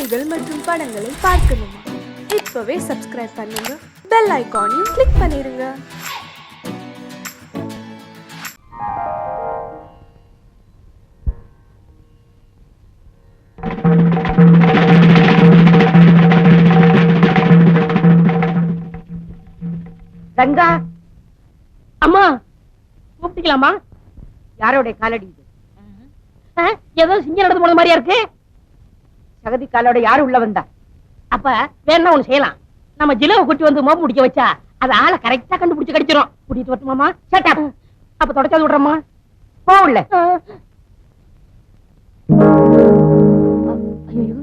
செய்திகள் மற்றும் படங்களை பார்க்கணுமா? இப்பவே சப்ஸ்கிரைப் பண்ணுங்க, பெல் ஐகானையும் கிளிக் பண்ணிருங்க. ரங்கா, அம்மா கூப்பிட்டுக்கலாமா? யாரோட காலடி இது? ஏதோ சிங்க நடந்து போன மாதிரியா இருக்கு. சகதி காலோட யாரு உள்ள வந்தா? அப்ப வேணா ஒண்ணு செய்யலாம். நம்ம ஜிலவை குட்டி வந்து மோப்பு முடிக்க வச்சா அது ஆளை கரெக்டா கண்டுபிடிச்சு கடிச்சிரும். கூட்டிட்டு வரட்டுமாமா? சட்டா அப்ப தொடச்சாது விடுறோமா? போ உள்ள. ஐயோ,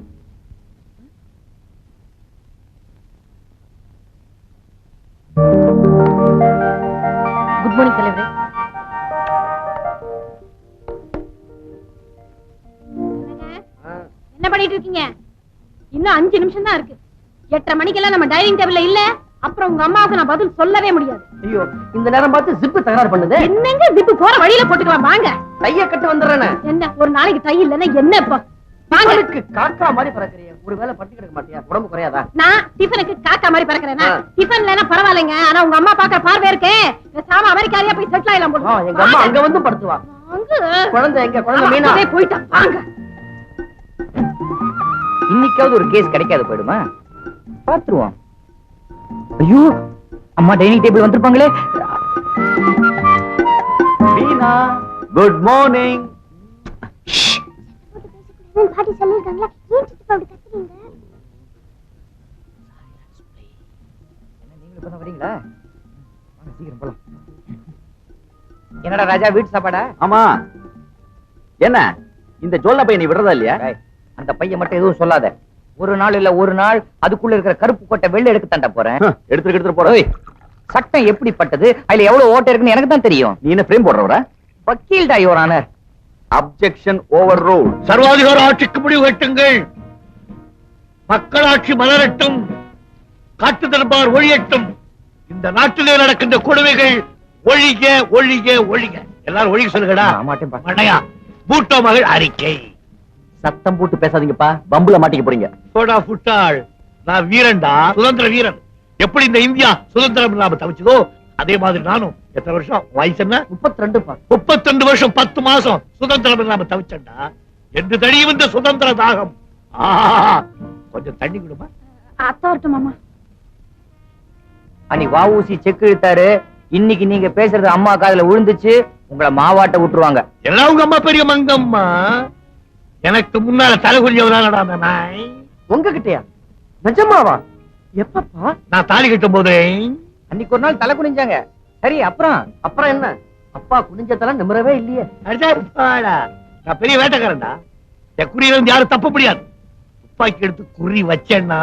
குட் மார்னிங் தலைவரே. என்ன பண்ணிட்டு இருக்கீங்க? இன்னும் 5 நிமிஷம் தான் இருக்கு. 8:30 மணிக்கெல்லாம் நம்ம டைனிங் டேபிள்ல இல்ல. அப்புறம் உங்க அம்மாவுக்கு நான் பதில் சொல்லவே முடியாது. ஐயோ, இந்த நேரம் பார்த்து ஜிப்பு தகராறு பண்ணுது. என்னங்க ஜிப்பு போற வழியில போட்டுக்கலாம் வாங்க. டைய கட்டு வந்துடுறேனே. என்ன ஒரு நாளைக்கு டை இல்லன்னா என்ன இப்ப? வாங்களுக்கு காக்கா மாதிரி பறக்கறிய. ஒருவேளை பட்டி கிடக்க மாட்டியா? உடம்பு குறையாதா? நான் டிஃபனுக்கு காக்கா மாதிரி பறக்கறேனா? டிஃபன் இல்லனா பரவாயில்லைங்க. ஆனா உங்க அம்மா பாக்க பார்வை இருக்கே. சாம அமெரிக்காரியா போய் செட்டில் ஆயிலாம் போடு. எங்க அம்மா அங்க வந்து படுத்துவா. அங்க குழந்தை எங்க? குழந்தை மீனா போய்ட்டா. வாங்க. இன்னைக்காவது ஒரு கேஸ் கிடைக்காது போயிடுமா? பாத்துருவோம். ஐயோ, அம்மா டைனிங் டேபிள் வந்திருப்பாங்களே. Meena, good morning. பாட்டி சொல்லிருக்காங்களா? ஏன் சித்தப்பா அப்படி கத்துறீங்க? நீங்க இப்ப வரீங்களா? வாங்க சீக்கிரம் போலாம். என்னடா ராஜா, வீட்டு சாப்பாடா? ஆமா. என்ன இந்த ஜோல்ல பையன் நீ விடுறதா இல்லையா? அந்த பையன் மட்டும் எதுவும் சொல்லாத. ஒரு நாள் இல்ல ஒரு நாள் அதுக்குள்ள இருக்கிற கருப்பு கோட்டை வெள்ளை எடுக்க தண்ட போறேன். எடுத்துட்டு போற. சட்டம் எப்படிப்பட்டது, அதுல எவ்வளவு ஓட்டை இருக்குன்னு எனக்கு தான் தெரியும். நீ என்ன பிரேம் போடுறவரா? வக்கீல்டா your honour. Objection overruled. சர்வாதிகார ஆட்சிக்கு முடிவு கட்டுங்கள். மக்களாட்சி மலரட்டும், காட்டு தர்பார் ஒழியட்டும். இந்த நாட்டிலே நடக்கின்ற கொடுமைகள் ஒழிக ஒழிக ஒழிக. எல்லாரும் ஒழிக சொல்லுங்கடா. மண்டையா பூட்டோ மகள் அறிக்கை. சத்தம் போட்டு பேசாதீங்கப்பா, பம்புல மாட்டிக்க போறீங்க. போடா புட்டாள். நான் வீரன்டா, சுதந்திர வீரன். எப்படி இந்த இந்தியா சுதந்திரம் இல்லாம தவிச்சதோ அதே மாதிரி நானும். எத்தனை வருஷம் வயசு என்ன? 32 வருஷம் 10 மாசம் சுதந்திரம் இல்லாம தவிச்சண்டா. என்று தனியும் இந்த சுதந்திர தாகம். கொஞ்சம் தண்ணி கொடுமா. அத்தை வரட்டும் மாமா. அனி வாவூசி செக் இழுத்தாரு. இன்னைக்கு நீங்க பேசுறது அம்மா காதுல விழுந்துச்சு. உங்களை மாவாட்ட விட்டுருவாங்க. எல்லாம் உங்க அம்மா பெரிய மங்கம்மா. எனக்கு முன்னால தலைகுறியவதானடா அந்த நாய். உங்ககிட்டயா? நிஜமாவா? எப்பப்பா? நான் தாலி கட்டும் போதே அன்னைக்கு ஒரு நாள் தலை குனிஞ்சாங்க. சரி, அப்புறம் என்ன? அப்பா குனிஞ்சதெல்லாம் நிமிரவே இல்லையே. நான் பெரிய வேட்டைக்காரன்டா. என் குறியில இருந்து யாரும் தப்ப முடியாது. துப்பாக்கி எடுத்து குறி வச்சேன்னா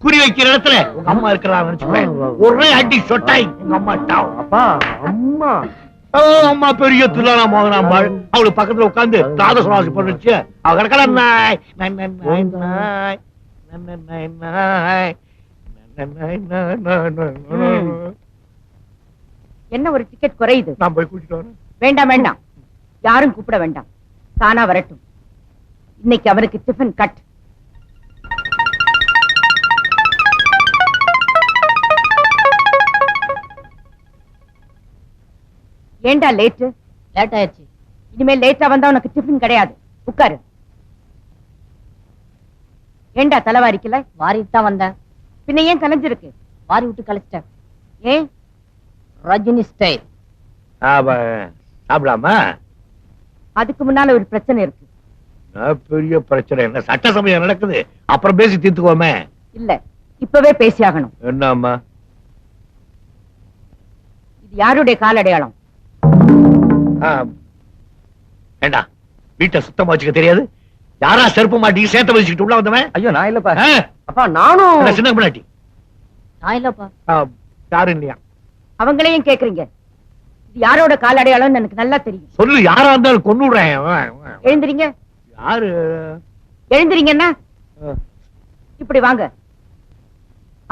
குறி வைக்கிற இடத்துல உங்க அம்மா இருக்கிறான்னு நினைச்சுப்பேன். ஒரே அடி சொட்டாய் உங்க அம்மா டாவ். அப்பா, அம்மா அம்மா பெரிய துல்லானா மோகனாம்பாள். அவளுக்கு பக்கத்துல உட்கார்ந்து ராத சுவாசி பண்ணுச்சு. அவ கிடக்கல நாய் நாய் நாய் நாய் நாய் நாய் நாய். என்ன ஒரு டிக்கெட் குறையுது? நான் போய் கூட்டிட்டு வரேன். வேண்டாம் வேண்டாம், யாரும் கூப்பிட வேண்டாம். தானா வரட்டும். இன்னைக்கு அவருக்கு டிஃபன் கட். ஏண்டா லேட் ஆயிடுச்சு. இனிமே லேட்டா வந்தா உனக்கு டிஃபன் கிடையாது. உட்காரு. ஏண்டா தலைவாரிக்கல? வாரிட்டு தான் வந்தேன். பின்ன ஏன் கலைஞ்சிருக்கு? வாரி விட்டு கலைச்சிட்டேன். ஏன்? ரஜினி ஸ்டைல். சாப்பிடாமா? அதுக்கு முன்னால ஒரு பிரச்சனை இருக்கு. பெரிய பிரச்சனை என்ன? சட்ட சமயம் நடக்குது, அப்புறம் பேசி தீர்த்துக்கோமே. இல்ல, இப்பவே பேசி ஆகணும். என்னம்மா? இது யாருடைய காலடையாளம்? ஏண்டா வீட்டை சுத்தமா வச்சுக்க தெரியாது? யாரா செருப்பு மாட்டி சேர்த்த வச்சுக்கிட்டு உள்ள வந்தவன்? ஐயோ, நான் இல்லப்பா. அப்பா, நானும் சின்ன பிள்ளாட்டி. நான் இல்லப்பா. யாரும் இல்லையா? அவங்களையும் கேக்குறீங்க? இது யாரோட காலடையாளம் எனக்கு நல்லா தெரியும். சொல்லு, யாரா இருந்தாலும் கொண்டு விடுறேன். எழுந்திரீங்க. யாரு? எழுந்திரீங்கன்னா இப்படி வாங்க.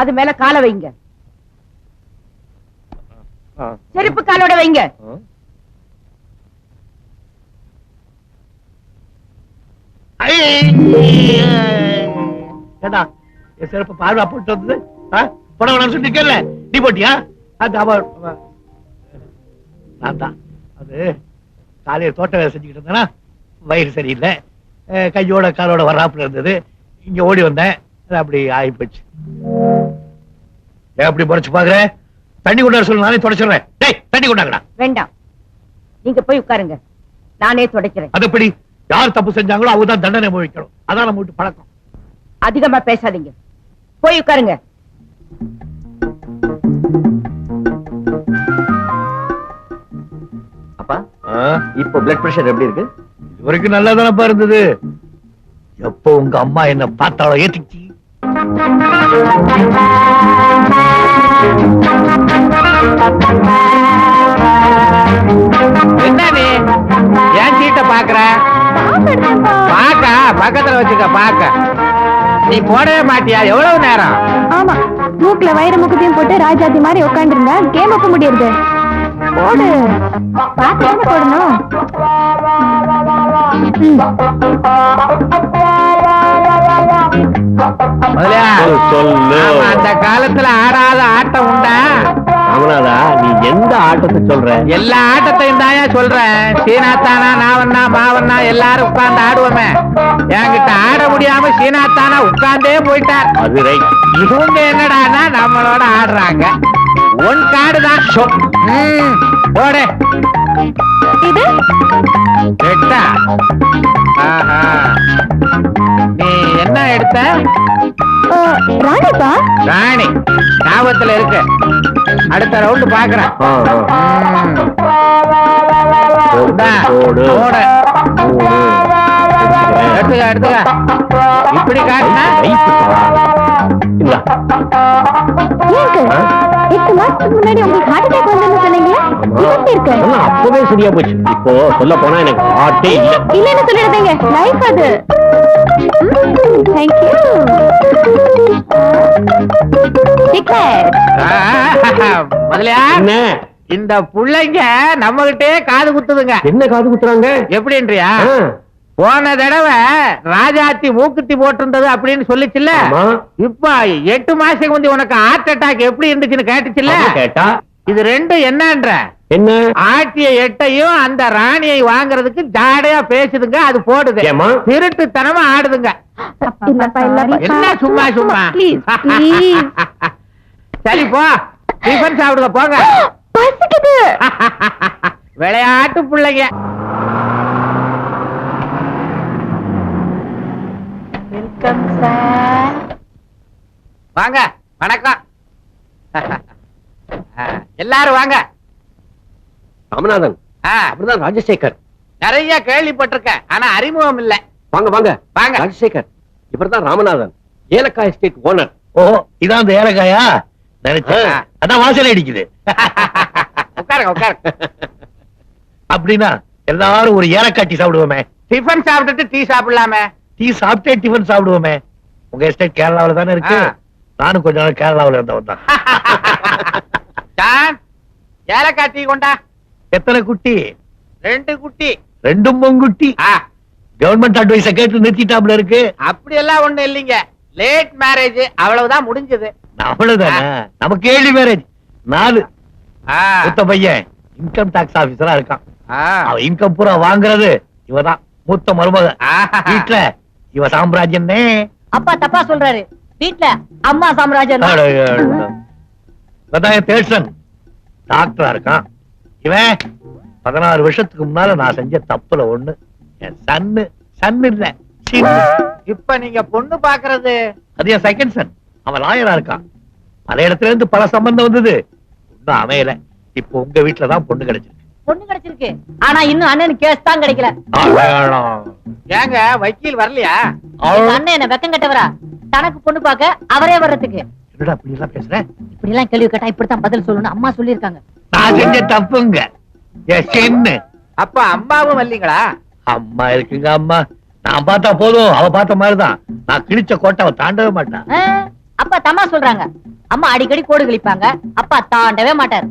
அது மேல காலை வைங்க. செருப்பு காலோட வைங்க. ஏடா என் செருப்பு பார்வா போட்டு வந்தது போட வேணாம்னு சொல்லிருக்கல, நீ போட்டியா? நான் தான் அது காலையில தோட்ட வேலை செஞ்சுக்கிட்டு இருந்தேன்னா வயிறு சரியில்லை, கையோட காலோட வராப்புல இருந்தது, இங்க ஓடி வந்தேன், அப்படி ஆகி போச்சு. அப்படி முறைச்சு பாக்குற, தண்ணி கொண்டாட சொல்லு, நானே தொடச்சிடுறேன். டேய் தண்ணி கொண்டாங்கடா. வேண்டாம், நீங்க போய் உட்காருங்க, நானே துடைக்கிறேன். அது எப்படி? யார் தப்பு செஞ்சாங்களோ அவங்க தான் தண்டனை அனுபவிக்கணும், அதான் நம்ம வீட்டு பழக்கம். அதிகமா பேசாதீங்க, போய் உட்காருங்க. அப்பா இப்போ பிளட் பிரஷர் எப்படி இருக்கு? இது வரைக்கும் நல்லா தானப்பா இருந்தது. எப்போ உங்க அம்மா என்ன பார்த்தாலோ ஏத்திச்சு. என்ன நீ ஏன் சீட்டை பாக்குற? பாக்க பக்கத்துல வச்சுக்க, பாக்க நீ போடவே மாட்டியா? எவ்வளவு நேரம்? ஆமா, மூக்குல வயிறு முக்கத்தையும் போட்டு ராஜாத்தி மாதிரி உட்காந்துருந்தா கேம் வைக்க முடியாது. போடு, பாத்து போடணும். அந்த காலத்துல ஆடாத ஆட்டம் உண்டா? ராமநாதா, நீ எந்த ஆட்டத்தை சொல்ற? எல்லா ஆட்டத்தையும் தாயா சொல்றேன். சீனாத்தானா, நாவண்ணா, மாவண்ணா எல்லாரும் உட்கார்ந்து ஆடுவோமே. என்கிட்ட ஆட முடியாம சீனாத்தானா உட்கார்ந்தே போயிட்டார். அது ரைட். இவங்க என்னடான்னா நம்மளோட ஆடுறாங்க. ஒன் கார்டு தான். போடு. இது எட்டா? ஆஹா, நீ என்ன எடுத்த? ராணிப்பா. ராணி ஞாபகத்துல இருக்கு. அடுத்த ரவுண்டு பாக்குறேன். எடுத்துக்க எடுத்துக்க. இப்படி காட்டினா ஏங்க, 8 மாசத்துக்கு முன்னாடி உங்களுக்கு ஹார்ட் அட்டாக் வந்ததுன்னு சொன்னீங்களா? எப்படி இருக்கு? அப்பவே சரியா போச்சு. இப்போ சொல்ல போனா எனக்கு ஹார்ட்டே இல்ல. இல்லன்னு சொல்லிடுறீங்க, லைஃப் அது. Thank you. முதலியா இந்த புள்ளைங்க நம்ம கிட்டே காது குத்துதுங்க. என்ன காது குத்துறாங்க? எப்படின்றியா? போன தடவை ராஜாத்தி மூக்குத்தி போட்டிருந்தது அப்படின்னு சொல்லிச்சுல்ல. இப்ப 8 மாசத்துக்கு முந்தி உனக்கு ஹார்ட் அட்டாக் எப்படி இருந்துச்சுன்னு கேட்டுச்சுல்ல. கேட்டா இது ரெண்டும் என்னன்ற? என்ன? ஆட்டிய எட்டையும் அந்த ராணியை வாங்குறதுக்கு ஜாடையா பேசுதுங்க. அது போடுது, திருட்டுத்தனமா ஆடுதுங்க. என்ன சும்மா சும்மா? சரி போ, டிஃபன் சாப்பிடுங்க போங்க. விளையாட்டு பிள்ளைங்க. Welcome sir. வாங்க, வணக்கம். எல்லாரும் வாங்க. ராமநாதன், அப்படிதான் ராஜசேகர். நிறைய கேள்விப்பட்டிருக்கேன், ஆனா அறிமுகம் இல்ல. வாங்க வாங்க வாங்க. ராஜசேகர், இவர்தான் ராமநாதன், ஏலக்காய் எஸ்டேட் ஓனர். ஓ, இதான் அந்த ஏலக்காயா? நினைச்சேன், அதான் வாசனை அடிக்குது. உட்காருங்க உட்காருங்க. அப்படின்னா எல்லாரும் ஒரு ஏலக்காய் டீ சாப்பிடுவோமே. டிஃபன் சாப்பிட்டுட்டு டீ சாப்பிடலாமே. டீ சாப்பிட்டே டிஃபன் சாப்பிடுவோமே. உங்க எஸ்டேட் கேரளாவில தானே இருக்கு. நானும் கொஞ்ச நாள் கேரளாவில இருந்தவன் தான். ஏலக்காய் டீ கொண்டா. எத்தனை குட்டி? 2 குட்டி. 2 பொங்குட்டி. கவர்மெண்ட் அட்வைஸ கேட்டு நிறுத்திட்டாப்ல இருக்கு. அப்படி எல்லாம் ஒண்ணு இல்லைங்க. லேட் மேரேஜ், அவ்வளவுதான் முடிஞ்சது. அவ்வளவுதானே? நமக்கு ஏழு மேரேஜ். 4. மூத்த பையன் இன்கம் டாக்ஸ் ஆபீசரா இருக்கான். அவன் இன்கம் பூரா வாங்குறது இவதான் மூத்த மருமக. வீட்டுல இவ சாம்ராஜ்யம். அப்பா தப்பா சொல்றாரு, வீட்டுல அம்மா சாம்ராஜ்யம். தேர்சன் டாக்டரா இருக்கான். இவன் 16 வருஷத்துக்கு முன்னால நான் செஞ்ச தப்புல ஒண்ணு. என் சன்னு இல்ல, சின்னு. இப்ப நீங்க பொண்ணு பாக்குறது? அது என் செகண்ட் சன். அவன் லாயரா இருக்கான். பல இடத்துல இருந்து பல சம்பந்தம் வந்தது, ஒன்னும் அமையல. இப்போ உங்க வீட்டுலதான் பொண்ணு கிடைச்சிருக்கு. பொண்ணு கிடைச்சிருக்கு, ஆனா இன்னும் அண்ணன் கேஸ் தான் கிடைக்கல. ஏங்க வக்கீல் வரலையா? அண்ணன் என்ன வெக்கம் கட்டவரா? தனக்கு பொண்ணு பார்க்க அவரே வர்றதுக்கு. என்னடா இப்படி எல்லாம் பேசுறேன்? இப்படி எல்லாம் கேள்வி கேட்டா இப்படித்தான் பதில் சொல்லணும், அம்மா சொல்லிருக்காங்க. நான் செஞ்ச தப்புங்க. அப்ப அம்மாவும் வரலீங்களா? அம்மா இருக்குங்க. அம்மா நான் பார்த்தா போதும், அவ பார்த்த மாதிரிதான். நான் கிழிச்ச கோட்டை அவ தாண்டவே மாட்டான். அப்பா தம்மா சொல்றாங்க, அம்மா அடிக்கடி கோடு கிழிப்பாங்க, அப்பா தாண்டவே மாட்டாரு.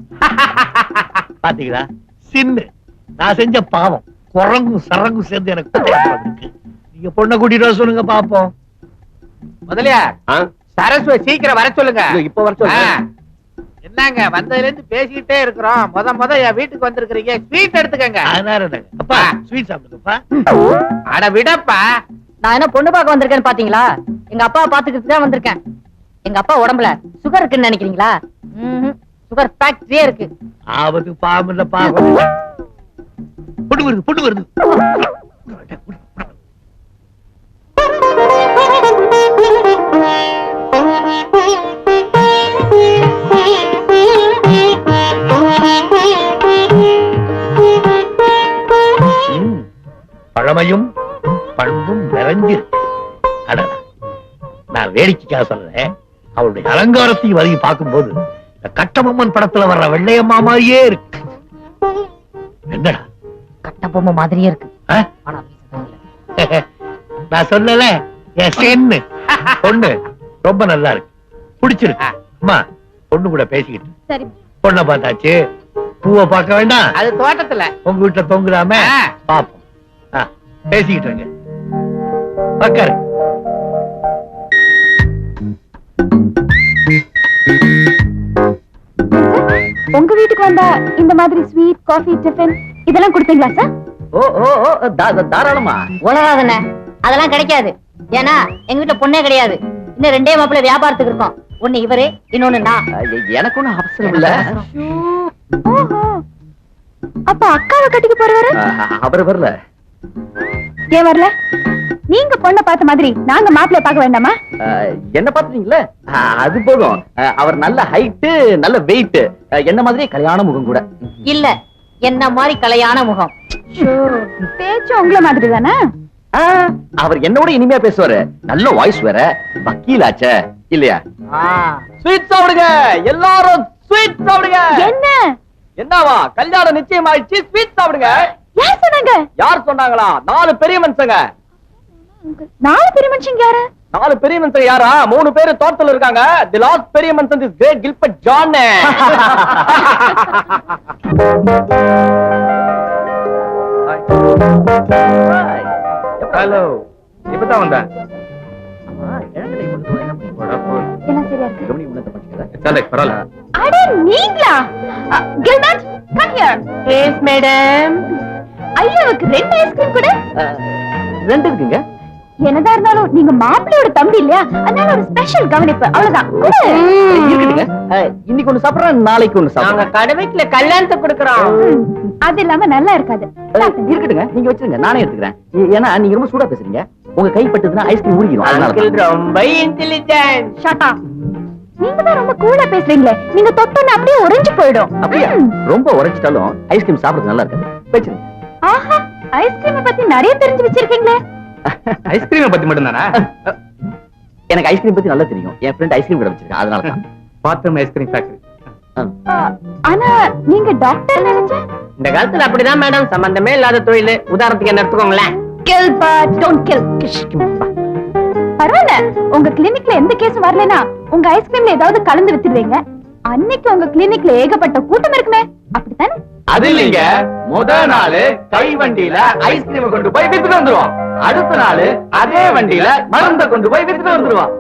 பாத்தீங்களா? சின்ன நான் செஞ்ச பாவம் குரங்கும் சரங்கும் சேர்ந்து எனக்கு இருக்கு. நீங்க பொண்ணை கூட்டிட்டு வர சொல்லுங்க பாப்போம். முதலியார் சரஸ்வ சீக்கிரம் வர சொல்லுங்க. இப்ப வர சொல்லுங்க. என்னங்க வந்ததுல இருந்து பேசிக்கிட்டே இருக்கிறோம். முத என் வீட்டுக்கு வந்திருக்கிறீங்க, ஸ்வீட் எடுத்துக்கங்க. அப்பா ஸ்வீட் சாப்பிடுங்கப்பா. அட விடப்பா. நான் என்ன பொண்ணு பார்க்க வந்திருக்கேன்னு பாத்தீங்களா? எங்க அப்பா பாத்துக்கிட்டு தான் வந்திருக்கேன். எங்க அப்பா உடம்புல சுகர் இருக்குன்னு நினைக்கிறீங்களா? சுகர் ஃபேக்டரியே இருக்கு. ஆவது பாம்புல பாம்பு. பொண்ணு வருது. பழமையும் பண்பும் நிறைஞ்சிருக்கு. அடடா, நான் வேடிக்கைக்காக சொல்றேன். அவளுடைய அலங்காரத்தையும் வரையும் பார்க்கும்போது இந்த கட்டபொம்மன் படத்துல வர்ற வெள்ளையம்மா மாதிரியே இருக்கு. என்னடா கட்டபொம்மை மாதிரியே இருக்கு. ஆனா நான் சொல்லல, பொண்ணு ரொம்ப நல்லா இருக்கு, பிடிச்சிருக்கு. அம்மா பொண்ணு கூட பேசிக்கிட்டு சரி பொண்ணை பார்த்தாச்சு, பூவை பார்க்க வேண்டாம். அது தோட்டத்துல உங்க வீட்டுல தொங்குறாம பாப்போம். பேசிக்கிட்டு இருங்க. உட்காரு. உங்க வீட்டுக்கு வந்தா இந்த மாதிரி ஸ்வீட் காஃபி டிஃபன் இதெல்லாம் கொடுப்பீங்களா சார்? தாராளமா. உலகாதன அதெல்லாம் கிடைக்காது. ஏன்னா எங்க வீட்டுல பொண்ணே கிடையாது. இன்னும் 2 மாப்பிள்ளை வியாபாரத்துக்கு இருக்கோம். ஒண்ணு இவரு, இன்னொன்னு நான். எனக்கு ஒண்ணும் அவசரம் இல்ல. ஓஹோ, அப்ப அக்காவை கட்டிக்க போறவரு அவர் வரல. ஏன் வரல? நீங்க பொண்ணை பார்த்த மாதிரி நாங்க மாப்பிள்ளை பார்க்க வேண்டாமா? என்ன பாத்துறீங்களா? அது போதும். அவர் நல்ல ஹைட், நல்ல வெயிட், என்ன மாதிரியே கல்யாண முகம் கூட. இல்ல, என்ன மாதிரி கலையான முகம். பேச்சு உங்களை மாதிரி தானே? அவர் என்னோட இனிமையா பேசுவாரு. நல்ல வாய்ஸ் வேற, வக்கீலாச்சே இல்லையா? ஸ்வீட் சாப்பிடுங்க எல்லாரும், ஸ்வீட் சாப்பிடுங்க. என்ன என்னவா கல்யாணம் நிச்சயம் ஆயிடுச்சு, ஸ்வீட் சாப்பிடுங்க. யார் சொன்னாங்க? யார் சொன்னாங்களா? 4 பெரிய மனுஷங்க. 4 பெரிய மனுஷங்க யாரு? 4 பெரிய மனுஷங்க யாரா? 3 பேரு தோட்டத்துல இருக்காங்க. தி லாஸ்ட் பெரிய மனுஷன் is great Gilbert John. Hello, இப்பதான் வந்தேன். எல்லாம் சரியா இருக்கு. பரவாயில்ல. அட நீங்களா? Gilbert, come here. Yes madam. ஐயாவுக்கு 2 ஐஸ்கிரீம் கூட. 2 இருக்குங்க. என்னதா இருந்தாலும் நீங்க மாப்பிள்ளையோட தம்பி இல்லையா? அதனால ஒரு ஸ்பெஷல் கவனிப்பு, அவ்வளவுதான். இருக்குங்க. இன்னைக்கு ஒண்ணு சாப்பிடுறேன், நாளைக்கு ஒண்ணு நாங்க சாப்பிடுறேன். கடமைக்குல கல்யாணத்தை கொடுக்கறோம். அது இல்லாம நல்லா இருக்காது. இருக்கட்டுங்க, நீங்க வச்சிருங்க, நானே எடுத்துக்கிறேன். ஏன்னா நீங்க ரொம்ப சூடா பேசுறீங்க. உங்க கை பட்டதுன்னா ஐஸ்கிரீம் ஊறிடும். அதனால ரொம்ப இன்டெலிஜென்ட். Shut up. நீங்க தான் ரொம்ப கூலா பேசுறீங்களே. நீங்க தொட்டோன்னு அப்படியே உறைஞ்சு போயிடும். அப்படியா? ரொம்ப உரைச்சிட்டாலும் ஐஸ்கிரீம் சாப்பிடுறது நல்லா இருக்காது. வச்சிருங்க. ஆஹா, ஐஸ்கிரீம் பத்தி நிறைய தெரிஞ்சு வச்சிருக்கீங்களே. ஐஸ்கிரீம் பத்தி மட்டும் தானா? எனக்கு ஐஸ்கிரீம் பத்தி நல்லா தெரியும். என் ஃப்ரெண்ட் ஐஸ்கிரீம் கடை வச்சிருக்கேன், அதனால தான். Bathroom ice cream factory. ஆனா நீங்க டாக்டர் நினைச்சேன். இந்த காலத்துல அப்படிதான் மேடம், சம்பந்தமே இல்லாத தொழில். உதாரணத்துக்கு என்ன எடுத்துக்கோங்களேன். Gilbert, don't kill. பரவாயில்ல, உங்க கிளினிக்ல எந்த கேஸும் வரலனா உங்க ஐஸ்கிரீம்ல ஏதாவது கலந்து வித்துடுவீங்க. அன்னைக்கு உங்க கிளினிக்ல ஏகப்பட்ட கூட்டம் இருக்குமே, அப்படித்தானே? அது இல்லைங்க. முத நாள் கை வண்டியில ஐஸ்கிரீம் கொண்டு போய் வித்துட்டு வந்துருவோம். அடுத்த நாள் அதே வண்டியில மருந்த கொண்டு போய் வித்துட்டு வந்துருவோம்.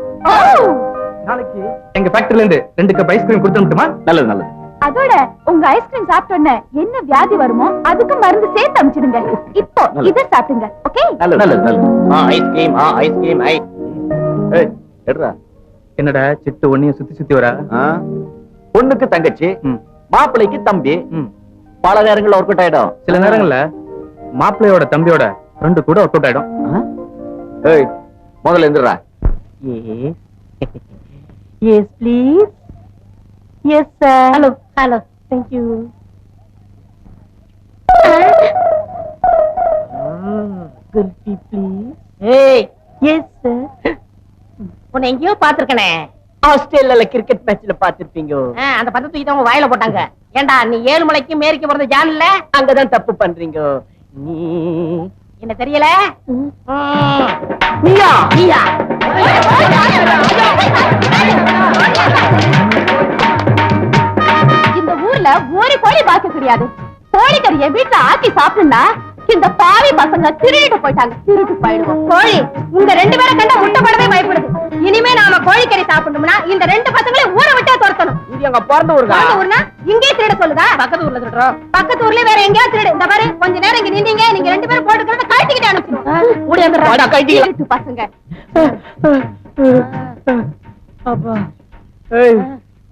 நாளைக்கு எங்க ஃபேக்டரில இருந்து 2 கப் ஐஸ்கிரீம் கொடுத்து மட்டுமா? நல்லது நல்லது. அதோட உங்க ஐஸ்கிரீம் சாப்பிட்டோன்னே என்ன வியாதி வருமோ அதுக்கு மருந்து சேர்த்து அனுப்பிச்சிடுங்க. இப்போ இத சாப்பிடுங்க, ஓகே? நல்லது நல்லது நல்லது. ஐஸ்கிரீம் ஐஸ்கிரீம் ஐ. ஏய் எடுடா. என்னடா சிட்டு ஒண்ணிய சுத்தி சுத்தி வரா? பொண்ணுக்கு தங்கச்சி, மாப்பிள்ளைக்கு தம்பி. பல நேரங்கள்ல ஒர்க் அவுட் ஆயிடும். சில நேரங்கள்ல மாப்பிள்ளையோட தம்பியோட ஃப்ரெண்டு கூட ஒர்க் அவுட் ஆயிடும். ஏய் முதல்ல எந்திரா. Yes, please. Yes, sir. Hello, hello. Thank you. Gulfi, please. Hey. Yes, sir. உன்னை எங்கேயோ பாத்துருக்கனே. ஆஸ்திரேலியால கிரிக்கெட் மேட்ச்ல பாத்திருப்பீங்க. அந்த பத்து தூக்கி அவங்க வாயில போட்டாங்க. ஏண்டா நீ 7 மலைக்கு மேற்கு பிறந்த ஜான் இல்ல? அங்கதான் தப்பு பண்றீங்க. நீ என்ன தெரியல? நீயா நீயா? இந்த ஊர்ல ஒரு கோழி பார்க்க கிடையாது. கோழிக்கறியை வீட்டுல ஆக்கி சாப்பிடுனா இந்த பாவி பசங்க திருடிட்டு போயிட்டாங்க. திருட்டு போயிடுவோம். கோழி உங்க 2 பேரை கண்டா முட்டை போடவே பயப்படுது. சாப்பிடணும்னா இந்த ரெண்டு பசங்களையும் ஊரை விட்டே துரத்தணும். இது எங்க பிறந்த ஊருக்கா? பிறந்த ஊர்னா இங்கே திருட சொல்லுதா? பக்கத்து ஊர்ல திருடுறோம். பக்கத்து ஊர்ல வேற எங்கேயாவது திருடு. இந்த பாரு கொஞ்ச நேரம் இங்க நின்னீங்க, நீங்க ரெண்டு பேரும் போட்டுக்கிறத கழட்டிக்கிட்டு அனுப்பிச்சிடும். ஓடி வந்துடுறா கழட்டிக்கலாம் பசங்க. அப்பா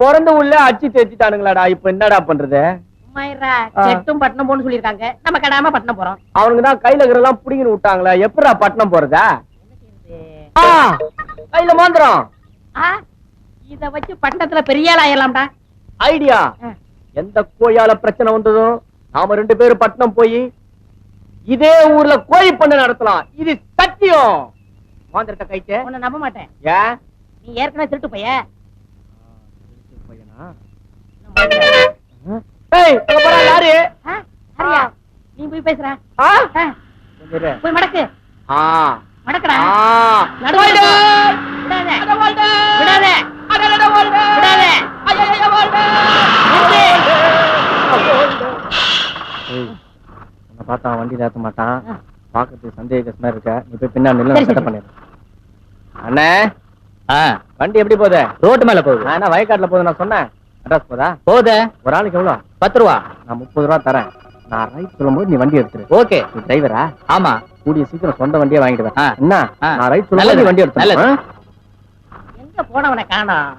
பிறந்த ஊர்ல அடிச்சு தேத்திட்டானுங்களாடா, இப்ப என்னடா பண்றது? செட்டும் பட்டணம் போன்னு சொல்லிருக்காங்க, நம்ம கடாம பட்டணம் போறோம். அவனுக்கு தான் கையில இருக்கிறதெல்லாம் புடிங்கன்னு விட்டாங்களா, எப்படா பட்டணம் போறதா? கையில மாந்திரம். இத வச்சு பட்டணத்துல பெரிய ஆள் ஆயிரலாம்டா. ஐடியா. எந்த கோயால பிரச்சனை வந்ததோ நாம ரெண்டு பேரும் பட்டணம் போய் இதே ஊர்ல கோழி பண்ண நடத்தலாம். இது சத்தியம். மாந்திரத்தை கைட்டு உன்னை நம்ப மாட்டேன். ஏன்? நீ ஏற்கனவே திருட்டு பைய. யாரு? நீ போய் பேசுற. போய் மடக்கு. மடக்கடா. விடாதே. விடாதே. விடாதே. பார்த்தா வண்டி ஏத்த மாட்டான், பாக்கிறதுக்கு சந்தேகமா இருக்க. நீ போய் பின்னாடி நில்லு, செட்டப் பண்ணிடு. அண்ணே வண்டி எப்படி போகுது? ரோட்டு மேல போகுது. நான் என்ன வயக்காட்டுல போகுது நான் சொன்னேன். அட்ரஸ் போதா? போகுது. ஒரு ஆளுக்கு எவ்வளவு? 10 ரூபா. நான் 30 ரூபா தரேன். நான் ரைட் சொல்லும்போது நீ வண்டி எடுத்துரு. ஓகே. நீ டிரைவரா? ஆமா. கூடிய சீக்கிரம் சொந்த வண்டியை வாங்கிடுவேன். ஆ. என்ன? ஆ. நான் ரைட் சொல்லும்போது நீ வண்டி எடுத்து. எங்க போனவனை காணோம்.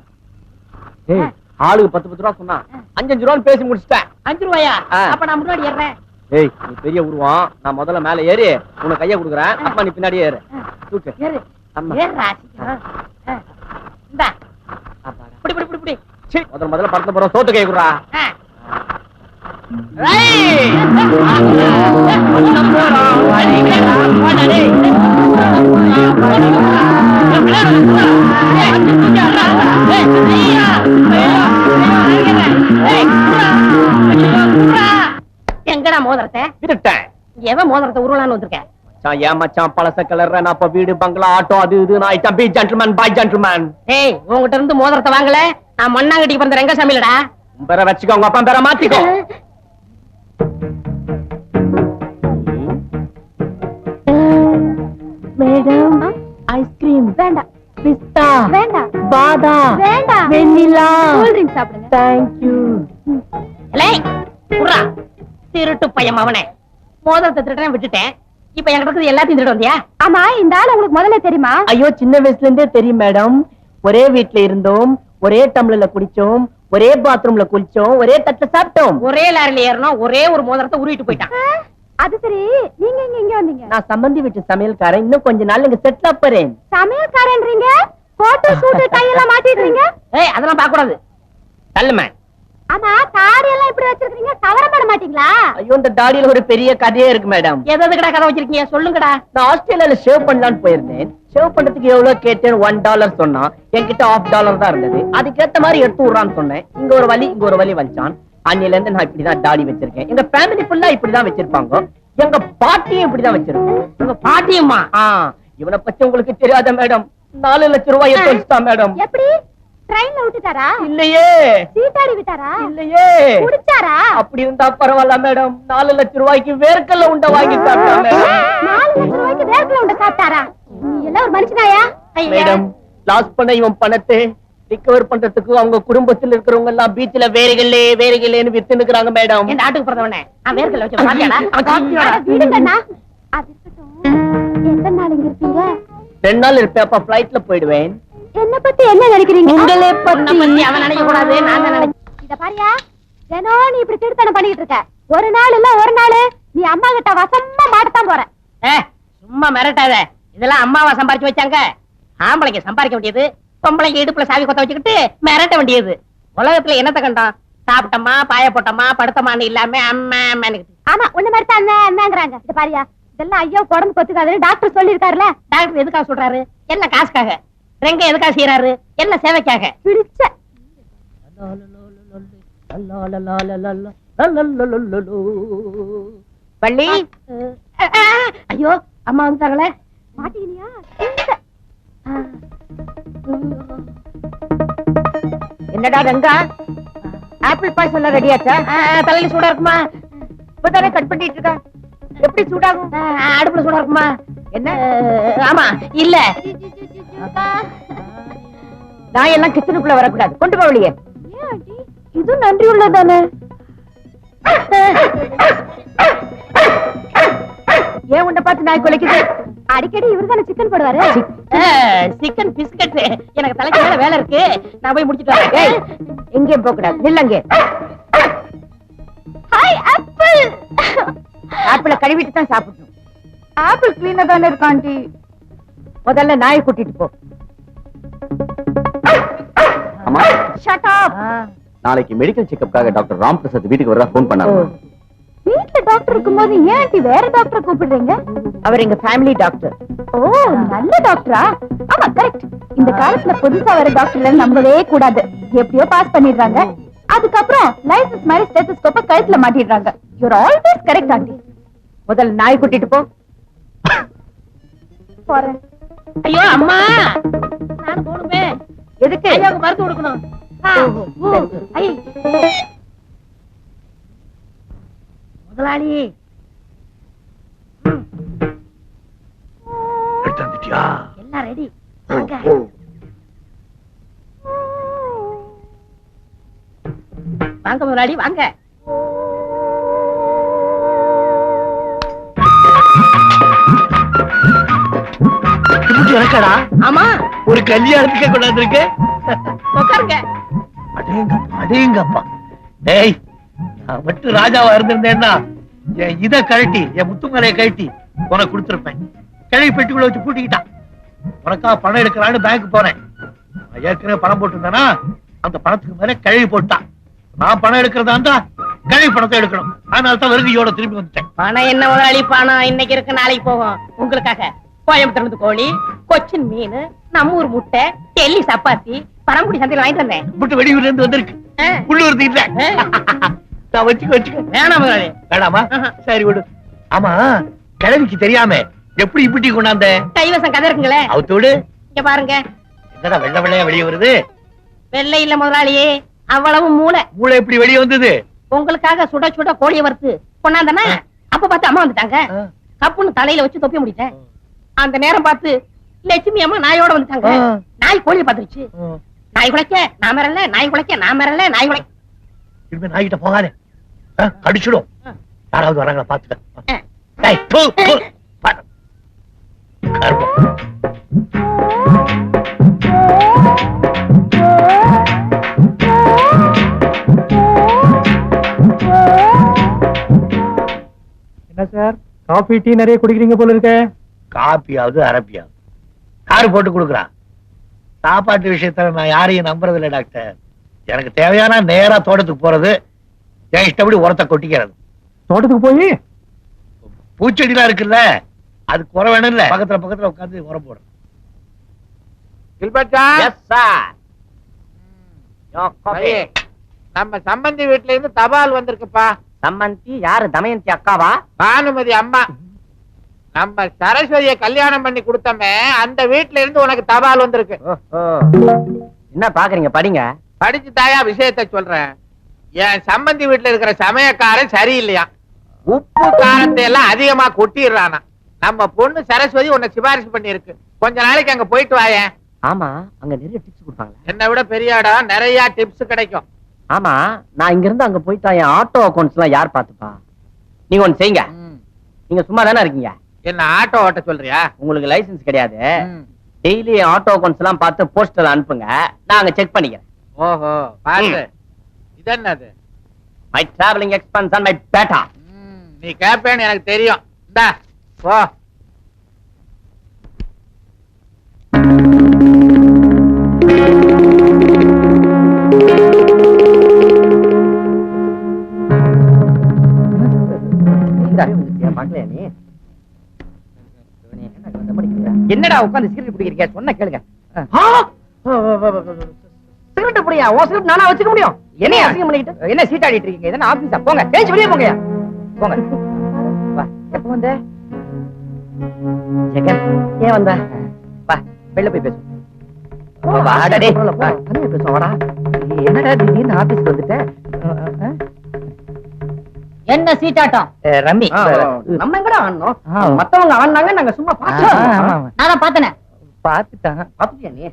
ஏய், ஆளுக்கு 10 ரூபா சொன்னா 5 ரூபான்னு பேசி முடிச்சிட்டேன். 5 ரூபாயா? ஆ. அப்ப நான் முன்னாடி ஏறேன். ஏய், நீ பெரிய உருவம். நான் முதல்ல மேல ஏறி உனக்கு கைய கொடுக்குறேன். அப்பா நீ பின்னாடியே ஏறு. தூக்கு. ஏறு. அம்மா. ஏறுடா சீக்கிரம். இந்தா. புடி புடி புடி புடி. சீ, முதல்ல படத்துல போற சோத்து கை குடுறா. எங்கடா மோதிரத்தை விட்டுட்டேன். எவன் மோதிரத்தை உருளான்னு வந்திருக்க? ஏன் மச்சான் பழச கலர்ற நான் இப்ப வீடு பங்களா ஆட்டோ அது இது நான் item be gentleman bye gentleman. ஏய், உன்கிட்ட இருந்து மோதிரத்தை வாங்கல. நான் மண்ணாங்கட்டிக்கு பிறந்த ரெங்கசாமிலடா. பேர வச்சுக்கோ, உங்க அப்பா பேர மாத்திக்கோ. மேடம் ஐஸ்கிரீம் வேண்டாம், பிஸ்தா வேண்டாம், பாதாம் வேண்டாம், வெண்ணிலா கூல் ட்ரிங்க் சாப்பிடுங்க. Thank you. ஏய், குர்ரா திருட்டு பையன் அவனே. மோதிரத்தை திருடனே விட்டுட்டேன். இப்ப என்கிட்ட இருக்குது எல்லாத்தையும் திருட வந்தியா? ஆமா, இந்த ஆள் உங்களுக்கு முதல்ல தெரியுமா? ஐயோ, சின்ன வயசுல இருந்தே தெரியும் மேடம். ஒரே வீட்ல இருந்தோம், ஒரே டம்ளர்ல குடிச்சோம், ஒரே பாத்ரூம்ல குளிச்சோம், ஒரே தட்டுல சாப்பிட்டோம். ஒரே லாரில ஏறணும், ஒரே ஒரு மோதிரத்தை உருவிட்டு போயிட்டான். அது சரி, நீங்க இங்க வந்தீங்க? நான் சம்பந்தி வீட்டு சமையல்காரன். இன்னும் கொஞ்ச நாள் இங்க செட்டில் ஆப்பறேன். சமையல்காரன்றீங்க, போட்டோ ஷூட் டை எல்லாம் மாட்டிடுறீங்க. ஏய், அதெல்லாம் பார்க்க கூடாது. தள்ளுமே. ஆமா, தாடி எல்லாம் இப்படி வச்சிருக்கீங்க, கவரம் பண்ண மாட்டீங்களா? ஐயோ, இந்த தாடியில ஒரு பெரிய கதையே இருக்கு மேடம். எதுக்குடா கதை வச்சிருக்கீங்க? சொல்லுங்கடா. நான் ஆஸ்திரேலியால ஷேவ் பண்ணலான்னு போயிருந்தேன். ஷேவ் பண்றதுக்கு எவ்வளவு கேட்டேன்? $1 சொன்னா. என்கிட்ட $1/2 தான் இருந்தது. அதுக்கேத்த மாதிரி எடுத்து விடுறான்னு சொன்னேன். இங்க ஒரு வலி இங்க ஒரு வலி வச்சான். அன்னில இருந்து நான் இப்படிதான் தாடி வச்சிருக்கேன். எங்க ஃபேமிலி ஃபுல்லா இப்படிதான் வச்சிருப்பாங்க. எங்க பாட்டியும் இப்படிதான் வச்சிருக்கோம். உங்க பாட்டியம்மா? இவனை பத்தி உங்களுக்கு தெரியாத மேடம். 4 லட்சம் ரூபாய் எடுத்து வச்சுட்டா மேடம். எப்படி? ட்ரெயின்ல விட்டுட்டாரா? இல்லையே. சீட்டாடி விட்டாரா? இல்லையே. குடிச்சாரா? அப்படி இருந்தா பரவாயில்ல மேடம். 4 லட்சம் ரூபாய்க்கு வேர்க்கல்ல உண்டை வாங்கி சாப்பிட்டா மேடம். 4 லட்சம் ரூபாய்க்கு வேர்க்கல்ல உண்டை சாப்பிட்டாரா? நீ எல்லாம் ஒரு மனுஷனாயா? மேடம், லாஸ் பண்ண இவன் பணத்தை ரிகவர் பண்றதுக்கு அவங்க குடும்பத்தில் இருக்கிறவங்க எல்லாம் பீச்ல வேறுகளேன்னு வித்து நிக்கிறாங்க மேடம். என் நாட்டுக்கு பிறந்தவனே, நான் வேர்க்கல்ல வச்சு பாத்தியாடா? அட, விடுங்கண்ணா. அது இருக்கட்டும். எத்தனை நாள் இங்க இருப்பீங்க? 2 நாள் இருப்பேன். அப்ப பிளைட்ல போயிடுவேன். என்ன பத்தி என்ன நினைக்கிறீங்க? உங்களை உன்னை பத்தி அவன் நினைக்க கூடாது, நான் தான் நினைக்கிறேன். இத பாரியா, தினம் நீ இப்படி திருத்தனம் பண்ணிட்டு இருக்க. ஒரு நாள் இல்ல ஒரு நாள் நீ அம்மா கிட்ட வசமா மாட்டத்தான் போற. சும்மா மிரட்டாத. இதெல்லாம் அம்மாவா சம்பாரிச்சு வச்சாங்க? ஆம்பளைக்கு சம்பாதிக்க வேண்டியது, பொம்பளைக்கு இடுப்புல சாவி கொத்த வச்சுக்கிட்டு மிரட்ட வேண்டியது. உலகத்துல என்னத்த கண்டோம்? சாப்பிட்டோமா, பாய போட்டோமா, படுத்தமான்னு இல்லாம அம்மா அம்மான்னு. ஆமா, உன்ன மாதிரி தான் அண்ணாங்கிறாங்க. இத பாரியா, இதெல்லாம் ஐயோ உடம்பு கொத்துக்காதுன்னு டாக்டர் சொல்லிருக்காருல. டாக்டர் எதுக்காக சொல்றாரு? என்ன காசுக்காக? ரெங்க எதுக்காக செய்யறாரு? என்ன சேவைக்காக? பிடிச்ச பள்ளி. ஐயோ, அம்மா வந்துட்டாங்களே. மாட்டீங்கயா? என்னடா ரெங்கா, ஆப்பிள் பாய்ஸ் எல்லாம் ரெடியாச்சா? தலையில சூடா இருக்குமா? இப்பதானே கட் பண்ணிட்டு இருக்கா. எப்படி சூடாகும்? அடுப்புல சூடா இருக்குமா? என்ன? ஆமா, இல்ல நான் எல்லாம் கிச்சனுக்குள்ள வரக்கூடாது. கொண்டு போ வெளியே. ஏன் ஆண்டி இது நன்றி உள்ளதானே? ஏன் உன்னை பார்த்து நாய் குலைக்குது? அடிக்கடி இவர்தானே சிக்கன் போடுவாரு. Chicken biscuit. எனக்கு தலைக்கு மேல வேலை இருக்கு, நான் போய் முடிச்சிட்டு வரேன். எங்கேயும் போக கூடாது, நில்லங்க. Hi apple. ஆப்பிள கழுவிட்டு தான் சாப்பிடணும். ஆப்பிள் கிளீனா தானே இருக்கு ஆண்டி. முதல்ல நாயை கூட்டிட்டு போ. அம்மா ஷட் அப். நாளைக்கு மெடிக்கல் செக்கப்காக டாக்டர் ராம் பிரசாத் வீட்டுக்கு வரதா போன் பண்ணாரு. வீட்ல டாக்டர் இருக்கும்போது ஏன் ஆண்டி வேற டாக்டரை கூப்பிடுறீங்க? அவர் எங்க ஃபேமிலி டாக்டர். ஓ நல்ல டாக்டரா? ஆமா கரெக்ட். இந்த காலத்துல புதுசா வர டாக்டர்ல நம்பவே கூடாது. எப்படியோ பாஸ் பண்ணிடுறாங்க. அதுக்கப்புறம் லைசன்ஸ் மாதிரி ஸ்டெத்தோஸ்கோப்ப கழுத்துல மாட்டிடுறாங்க. You are always correct aunty. முதல்ல நாய் கூட்டிட்டு போ. போறேன். ஐயோ அம்மா, நான் போணுமே. எதுக்கு? ஐயாக்கு மருந்து கொடுக்கணும். முதலாளி எடுத்துட்டியா? எல்லாம் ரெடி. வாங்க முதலாளி வாங்க. எனக்கடா? ஆமா, ஒரு கல்யாணத்துக்கு கொண்டாந்துருக்கு. உட்காருங்க. அடேங்கப்பா. டேய், நான் மட்டும் ராஜாவா இருந்திருந்தேன்னா என் இத கழட்டி, என் முத்துமலையை கழட்டி உனக்கு கொடுத்திருப்பேன். கிழவி பெட்டிக்குள்ள வச்சு பூட்டிக்கிட்டான். உனக்கா பணம் எடுக்கிறான்னு பேங்க் போனேன். நான் ஏற்கனவே பணம் போட்டுருந்தேனா அந்த பணத்துக்கு மேல கிழவி போட்டான். நான் பணம் எடுக்கிறதா இருந்தா கிழவி பணத்தை எடுக்கணும். அதனால தான் வருகையோட திரும்பி வந்துட்டேன். பணம் என்ன முதலாளி, பணம் இன்னைக்கு இருக்கு நாளைக்கு போகும். உங்களுக்காக கோயம்புத்தூர் கோழி, கொச்சின் மீன், நம்ம ஊர் முட்டை, டெல்லி சப்பாத்தி, பரம்புடி சந்தையில் வாங்கிட்டு வந்தேன். முட்டை வெளியூர்ல இருந்து வந்திருக்கு. உள்ளூர் இல்ல. நான் வச்சுக்க. வேணாம் முதலாளி. வேணாமா? சரி விடு. ஆமா, கிழவிக்கு தெரியாம எப்படி இப்படி கொண்டாந்த? கைவசம் கதை இருக்குங்களே. அவுத்தோடு. இங்க பாருங்க. என்னடா வெள்ளை வெள்ளையா வெளியே வருது? வெள்ளை இல்ல முதலாளியே, அவ்வளவு மூளை. மூளை எப்படி வெளியே வந்தது? உங்களுக்காக சுட சுட கோழியை வறுத்து கொண்டாந்தனா அப்ப பார்த்து அம்மா வந்துட்டாங்க. கப்புன்னு தலையில வச்சு தொப்பி முடிட்டேன். அந்த நேரம் பார்த்து லட்சுமி அம்மா நாயோட வந்துட்டாங்க. நாய் கோழியை பார்த்துருச்சு. நாய் குலைக்க நான் மிரல, நாய் குலைக்க நான் மிரல, நாய் குலைக்க. இனிமே நாய்கிட்ட போகாதே, கடிச்சிடும். யாராவது வராங்களா பாத்துக்க. என்ன சார், காபி டீ நிறைய குடிக்கிறீங்க போல இருக்க? காப்பியாவது அரப்பியாவது யாரு போட்டு கொடுக்குறான்? சாப்பாட்டு விஷயத்துல நான் யாரையும் நம்புறது இல்லை டாக்டர். எனக்கு தேவையான நேரா தோட்டத்துக்கு போறது, என் இஷ்டப்படி உரத்தை கொட்டிக்கிறது. தோட்டத்துக்கு போய் பூச்செடிலாம் இருக்குல்ல, அது குறை வேணும் இல்ல, பக்கத்துல உட்காந்து உரம் போடுறேன். நம்ம சம்பந்தி வீட்டுல இருந்து தபால் வந்திருக்குப்பா. சம்மந்தி யாரு? தமயந்தி அக்காவா? பானுமதி அம்மா. நம்ம சரஸ்வதியை கல்யாணம் பண்ணி கொடுத்தமே அந்த வீட்டுல இருந்து உனக்கு தபால் வந்திருக்கு. என்ன பாக்குறீங்க? படிங்க. படிச்சு தாயா விஷயத்தை சொல்றேன். என் சம்பந்தி வீட்டுல இருக்கிற சமயக்காரன் சரியில்லையா, உப்பு காரத்தை எல்லாம் அதிகமா கொட்டிடுறானா. நம்ம பொண்ணு சரஸ்வதி உன்னை சிபாரிசு பண்ணி இருக்கு. கொஞ்ச நாளைக்கு அங்க போயிட்டு வாயேன். ஆமா, அங்க நிறைய டிப்ஸ் கொடுப்பாங்களா? என்னை விட பெரிய இடம், நிறைய டிப்ஸ் கிடைக்கும். ஆமா, நான் இங்க இருந்து அங்க போயிட்டா என் ஆட்டோ அக்கௌண்ட்ஸ் எல்லாம் யார் பாத்துப்பா? நீங்க ஒண்ணு செய்யுங்க. நீங்க சும்மா தானே இருக்கீங்க. என்ன ஆட்டோ ஓட்ட சொல்றியா? உங்களுக்கு லைசென்ஸ் கிடையாது. டெய்லி ஆட்டோ அக்கௌண்ட்ஸ் எல்லாம் பார்த்து போஸ்டர்ல அனுப்புங்க, நான் அங்க செக் பண்ணிக்கிறேன். ஓஹோ, பாரு. இது என்னது? My travelling expense and my batta. நீ கேப்பேன்னு எனக்கு தெரியும். இந்தா போ. என்னடா உட்காந்து சிகரெட் குடிக்கிறீங்க? சொன்ன கேளுங்க. சிகரெட் புடியா? ஓ சிகரெட் நானா வச்சுக்க முடியும்? என்ன அசிங்கம் பண்ணிக்கிட்டு என்ன சீட்டாடிட்டு இருக்கீங்க? இதென்ன ஆபீஸா? போங்க, பேச்சு வெளியே போங்க. போங்க. வா, எப்ப வந்த? ஜெகன் ஏன் வந்த? வா, வெளில போய் பேசு. வாடா டேய். தனியா பேசு வாடா. என்னடா திடீர்னு ஆபீஸ்க்கு வந்துட்ட? என்ன சீட்டாட்டம்? ரம்மி. நம்ம எங்கடா ஆடணும்? மத்தவங்க ஆடினாங்க, நாங்க சும்மா பார்த்தோம். நானா பார்த்தனே. பாத்துட்டான். பாத்துட்டியா நீ?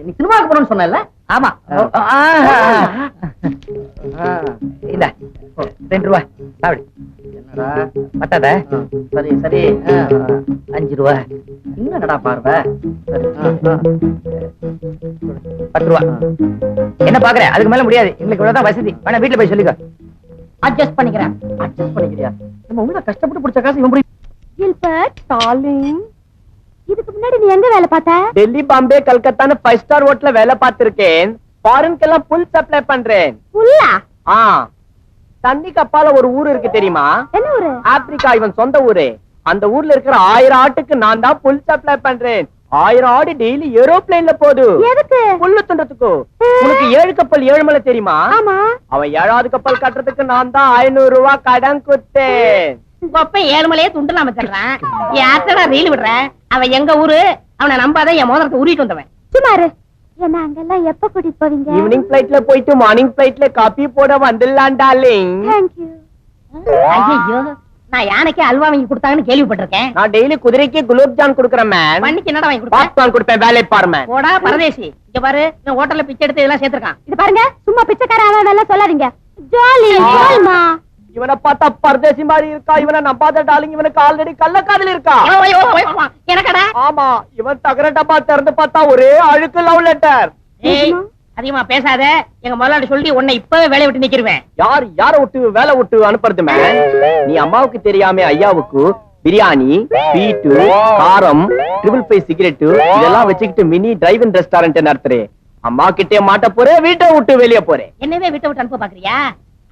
நீ சினிமாவுக்கு போறோம்னு சொன்னல? ஆமா. இந்த 2 ரூபாய் சாப்பிடு. என்னடா பத்தாத? சரி சரி 5 ரூபாய். என்னடா பார்வை? சரி 10 ரூபாய். என்ன பாக்குற? அதுக்கு மேல முடியாது. எங்களுக்கு இவ்வளவுதான் வசதி. வேணா வீட்டுல போய் சொல்லிக்கோ. அட்ஜஸ்ட் பண்ணிக்கிறேன். அட்ஜஸ்ட் பண்ணிக்கிறியா? நம்ம உள்ள கஷ்டப்பட்டு பிடிச்ச காசு இவன் கில்பர்ட் டார்லிங், இதுக்கு முன்னாடி நீ எங்க வேலை பார்த்த? டெல்லி, பாம்பே, கல்கத்தான்னு 5 ஸ்டார் ஹோட்டல்ல வேலை பார்த்திருக்கேன். ஃபாரின்க்கெல்லாம் புல் சப்ளை பண்றேன். புல்லா? தண்ணி கப்பால ஒரு ஊர் இருக்கு தெரியுமா? என்ன ஊரு? ஆப்பிரிக்கா இவன் சொந்த ஊரு. அந்த ஊர்ல இருக்கிற 1000 ஆட்டுக்கு நான் தான் புல் சப்ளை பண்றேன். 1000 ஆடு டெய்லி ஏரோப்ளேன்ல போகுது. எதுக்கு? புல்லு துண்டத்துக்கு. உனக்கு 7 கப்பல் 7 மலை தெரியுமா? ஆமா. அவன் 7வது கப்பல் கட்டுறதுக்கு நான் தான் 500 ரூபாய் கடன் கொடுத்தேன். கொப்பை 7 மலையே துண்டலாம தர்றான். யார்டா ரீல் விடுற? அவன் எங்க ஊரு? அவனை நம்பாத, என் மோதிரத்தை உருவிட்டு வந்தவன். சுமாரு என்ன அங்கெல்லாம் எப்ப கூட்டிட்டு போவீங்க? ஈவினிங் பிளைட்ல போயிட்டு மார்னிங் பிளைட்ல காபி போட வந்துடலாம் டார்லிங். தேங்க்யூ. ஐயோ, நான் யானைக்கே அல்வா வாங்கி கொடுத்தாங்கன்னு கேள்விப்பட்டிருக்கேன். நான் டெய்லி குதிரைக்கு குலோப் ஜான் குடுக்கறேன் மேன். பண்ணிக்கு என்னடா வாங்கி கொடுப்பேன்? பாப்கார்ன் கொடுப்பேன். வேலை பாரு மேன். போடா பரதேசி. இங்க பாரு, இந்த ஹோட்டல்ல பிச்சை எடுத்து இதெல்லாம் சேர்த்திருக்கான். இது பாருங்க, சும்மா பிச்சைக்காரன் அதெல்லாம் சொல்லாதீங்க. ஜாலி ஜாலிமா. இவனை பார்த்தா பரதேசி மாதிரி இருக்கா. இவனை நம்பாத டார்லிங். இவனுக்கு ஆல்ரெடி கள்ளக்காதல் இருக்கா. எனக்கடா? ஆமா, இவன் தகர டப்பா திறந்து பார்த்தா ஒரே அழுக்கு லவ் லெட்டர். ஏய், அதிகமா பேசாத. எங்க முதலாளி சொல்லி உன்னை இப்பவே வேலைய விட்டு நிக்கிருவேன். யார விட்டு வேலை விட்டு அனுப்புறது மேன்? நீ அம்மாவுக்கு தெரியாம ஐயாவுக்கு பிரியாணி, ஸ்வீட்டு, காரம், 555 சிகரெட் இதெல்லாம் வச்சுக்கிட்டு மினி டிரைவிங் ரெஸ்டாரண்ட் நடத்துறே. அம்மா கிட்டே மாட்ட போறேன். வீட்டை விட்டு வெளியே போறேன். என்னவே வீட்டை விட்டு அனுப்ப பாக்குறியா?